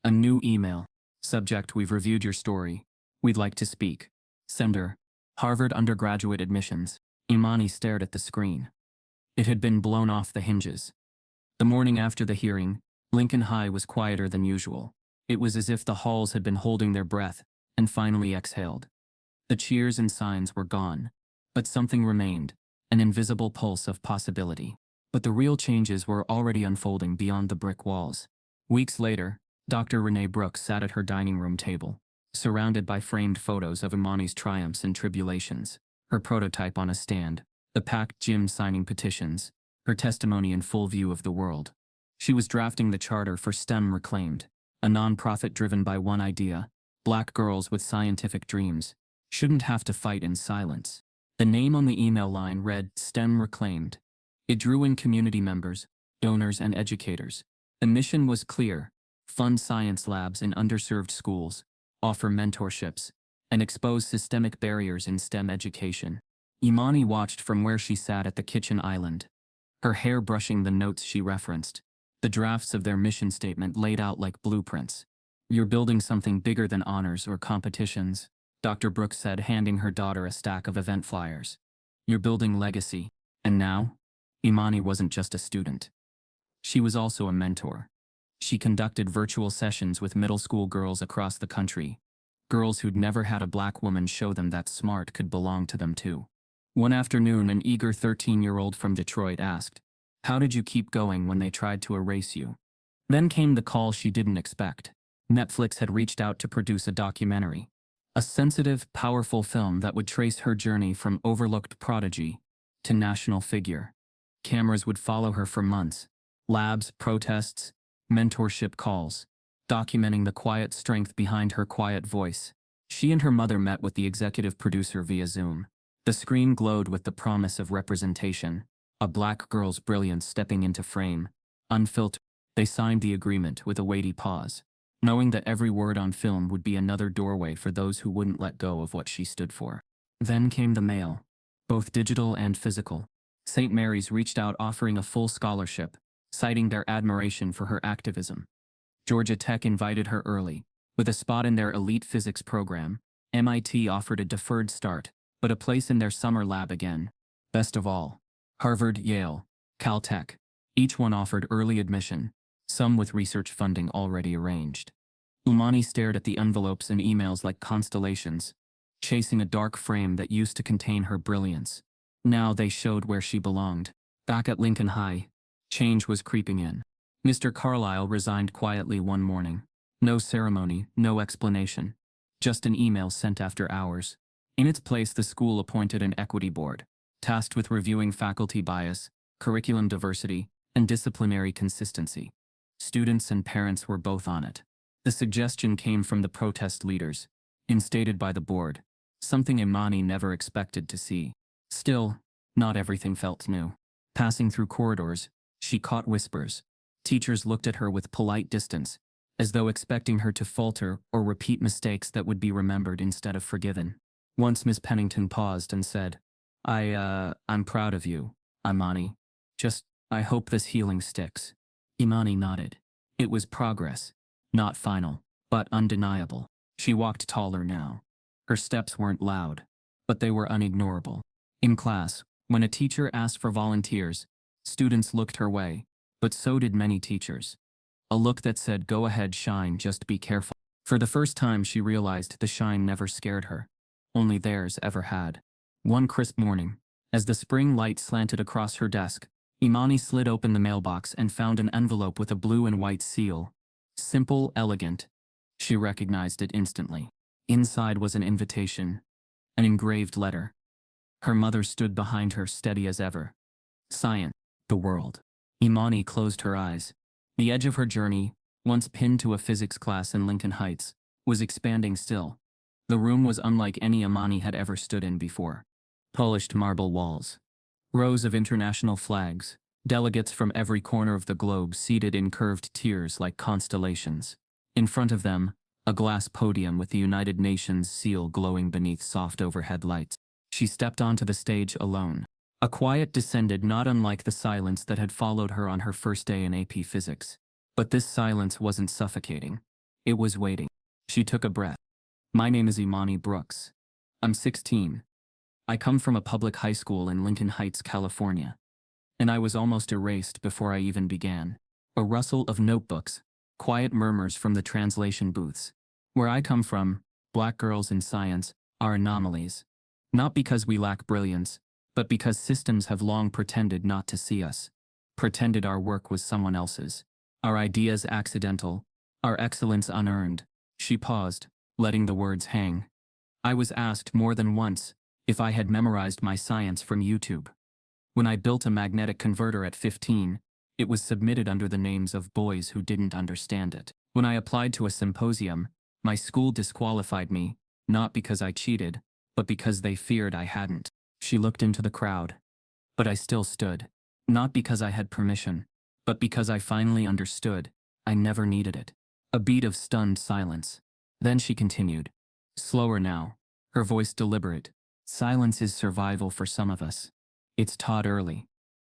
A new email. Subject: We've reviewed your story. We'd like to speak. Sender: Harvard undergraduate admissions. Imani stared at the screen. It had been blown off the hinges. The morning after the hearing, Lincoln High was quieter than usual. It was as if the halls had been holding their breath and finally exhaled. The cheers and signs were gone, but something remained, an invisible pulse of possibility. But the real changes were already unfolding beyond the brick walls. Weeks later, Dr. Renee Brooks sat at her dining room table, surrounded by framed photos of Imani's triumphs and tribulations, her prototype on a stand, the packed gym signing petitions, her testimony in full view of the world. She was drafting the charter for STEM Reclaimed, a nonprofit driven by one idea: Black girls with scientific dreams shouldn't have to fight in silence. The name on the email line read STEM Reclaimed. It drew in community members, donors, and educators. The mission was clear: fund science labs in underserved schools, offer mentorships, and expose systemic barriers in STEM education. Imani watched from where she sat at the kitchen island, her hair brushing the notes she referenced, the drafts of their mission statement laid out like blueprints. "You're building something bigger than honors or competitions," Dr. Brooks said, handing her daughter a stack of event flyers. "You're building legacy." And now, Imani wasn't just a student. She was also a mentor. She conducted virtual sessions with middle school girls across the country, girls who'd never had a Black woman show them that smart could belong to them too. One afternoon, an eager 13-year-old from Detroit asked, "How did you keep going when they tried to erase you?" Then came the call she didn't expect. Netflix had reached out to produce a documentary, a sensitive, powerful film that would trace her journey from overlooked prodigy to national figure. Cameras would follow her for months: labs, protests, mentorship calls, documenting the quiet strength behind her quiet voice. She and her mother met with the executive producer via Zoom. The screen glowed with the promise of representation, a Black girl's brilliance stepping into frame, unfiltered. They signed the agreement with a weighty pause, knowing that every word on film would be another doorway for those who wouldn't let go of what she stood for. Then came the mail, both digital and physical. St. Mary's reached out offering a full scholarship, citing their admiration for her activism. Georgia Tech invited her early, with a spot in their elite physics program. MIT offered a deferred start, but a place in their summer lab again. Best of all, Harvard, Yale, Caltech, each one offered early admission, some with research funding already arranged. Imani stared at the envelopes and emails like constellations, chasing a dark frame that used to contain her brilliance. Now they showed where she belonged. Back at Lincoln High, change was creeping in. Mr. Carlisle resigned quietly one morning. No ceremony, no explanation. Just an email sent after hours. In its place, the school appointed an equity board, tasked with reviewing faculty bias, curriculum diversity, and disciplinary consistency. Students and parents were both on it. The suggestion came from the protest leaders, instated by the board, something Imani never expected to see. Still, not everything felt new. Passing through corridors, she caught whispers. Teachers looked at her with polite distance, as though expecting her to falter or repeat mistakes that would be remembered instead of forgiven. Once Miss Pennington paused and said, I'm proud of you, Imani. I hope this healing sticks." Imani nodded. It was progress, not final, but undeniable. She walked taller now. Her steps weren't loud, but they were unignorable. In class, when a teacher asked for volunteers, students looked her way, but so did many teachers. A look that said, "Go ahead, shine, just be careful." For the first time, she realized the shine never scared her. Only theirs ever had. One crisp morning, as the spring light slanted across her desk, Imani slid open the mailbox and found an envelope with a blue and white seal. Simple, elegant. She recognized it instantly. Inside was an invitation, an engraved letter. Her mother stood behind her, steady as ever. Science, the world. Imani closed her eyes. The edge of her journey, once pinned to a physics class in Lincoln Heights, was expanding still. The room was unlike any Imani had ever stood in before. Polished marble walls, rows of international flags, delegates from every corner of the globe seated in curved tiers like constellations. In front of them, a glass podium with the United Nations seal glowing beneath soft overhead lights. She stepped onto the stage alone. A quiet descended, not unlike the silence that had followed her on her first day in AP Physics. But this silence wasn't suffocating. It was waiting. She took a breath. "My name is Imani Brooks. I'm 16. I come from a public high school in Lincoln Heights, California. And I was almost erased before I even began." A rustle of notebooks, quiet murmurs from the translation booths. "Where I come from, Black girls in science are anomalies. Not because we lack brilliance, but because systems have long pretended not to see us. Pretended our work was someone else's. Our ideas accidental, Our excellence unearned. She paused, letting the words hang. I was asked more than once if I had memorized my science from YouTube. When I built a magnetic converter at 15, it was submitted under the names of boys who didn't understand it. When I applied to a symposium, my school disqualified me, not because I cheated, but because they feared I hadn't. She looked into the crowd. But I still stood. Not because I had permission, but because I finally understood. I never needed it. A beat of stunned silence. Then she continued. Slower now, her voice deliberate. Silence is survival for some of us. It's taught early.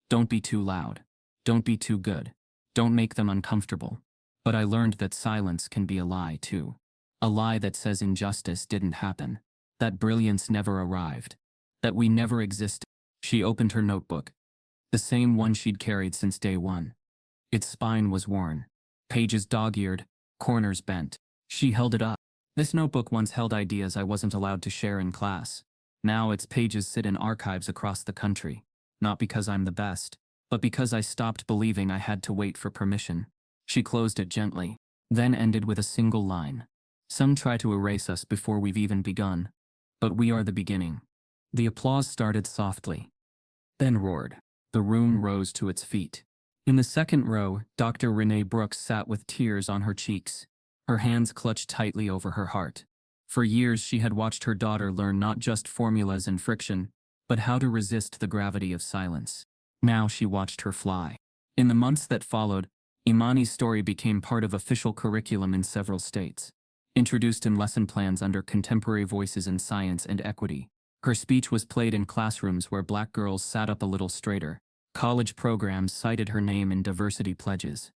Don't be too loud. Don't be too good. Don't make them uncomfortable. But I learned that silence can be a lie too. A lie that says injustice didn't happen. That brilliance never arrived. That we never existed. She opened her notebook. The same one she'd carried since day one. Its spine was worn. Pages dog-eared, corners bent. She held it up. This notebook once held ideas I wasn't allowed to share in class. Now its pages sit in archives across the country. Not because I'm the best, but because I stopped believing I had to wait for permission. She closed it gently, then ended with a single line. Some try to erase us before we've even begun. But we are the beginning. The applause started softly, then roared. The room rose to its feet. In the second row, Dr. Imani Brooks sat with tears on her cheeks, her hands clutched tightly over her heart. For years she had watched her daughter learn not just formulas and friction, but how to resist the gravity of silence. Now she watched her fly. In the months that followed, Imani's story became part of official curriculum in several states, introduced in lesson plans under Contemporary Voices in Science and Equity. Her speech was played in classrooms where black girls sat up a little straighter. College programs cited her name in diversity pledges.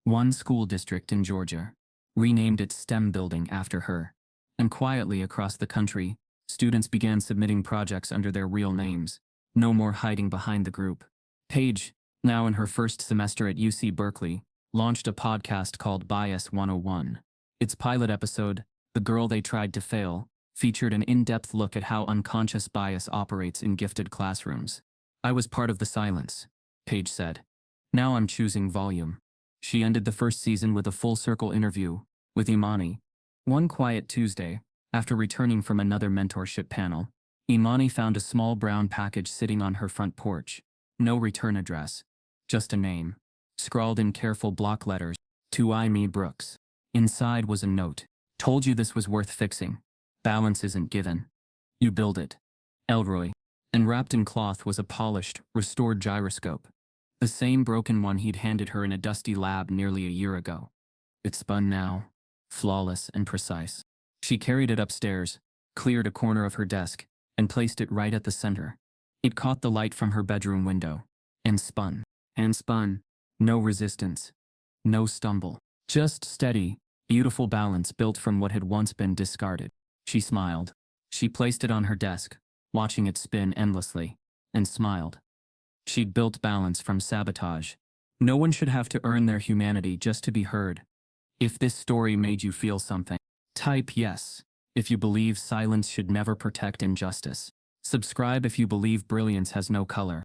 One school district in Georgia renamed its STEM building after her. And quietly across the country, students began submitting projects under their real names. No more hiding behind the group. Paige, now in her first semester at UC Berkeley, launched a podcast called Bias 101. Its pilot episode, The Girl They Tried to Fail, featured an in-depth look at how unconscious bias operates in gifted classrooms. I was part of the silence, Paige said. Now I'm choosing volume. She ended the first season with a full-circle interview with Imani. One quiet Tuesday, after returning from another mentorship panel, Imani found a small brown package sitting on her front porch. No return address, just a name, scrawled in careful block letters, to Imani Brooks. Inside was a note. Told you this was worth fixing. Balance isn't given. You build it. Elroy. And wrapped in cloth was a polished, restored gyroscope. The same broken one he'd handed her in a dusty lab nearly a year ago. It spun now, flawless and precise. She carried it upstairs, cleared a corner of her desk, and placed it right at the center. It caught the light from her bedroom window, and spun. And spun. No resistance. No stumble. Just steady, beautiful balance built from what had once been discarded. She smiled. She placed it on her desk, watching it spin endlessly, and smiled. She'd built balance from sabotage. No one should have to earn their humanity just to be heard. If this story made you feel something, type yes. If you believe silence should never protect injustice. Subscribe if you believe brilliance has no color.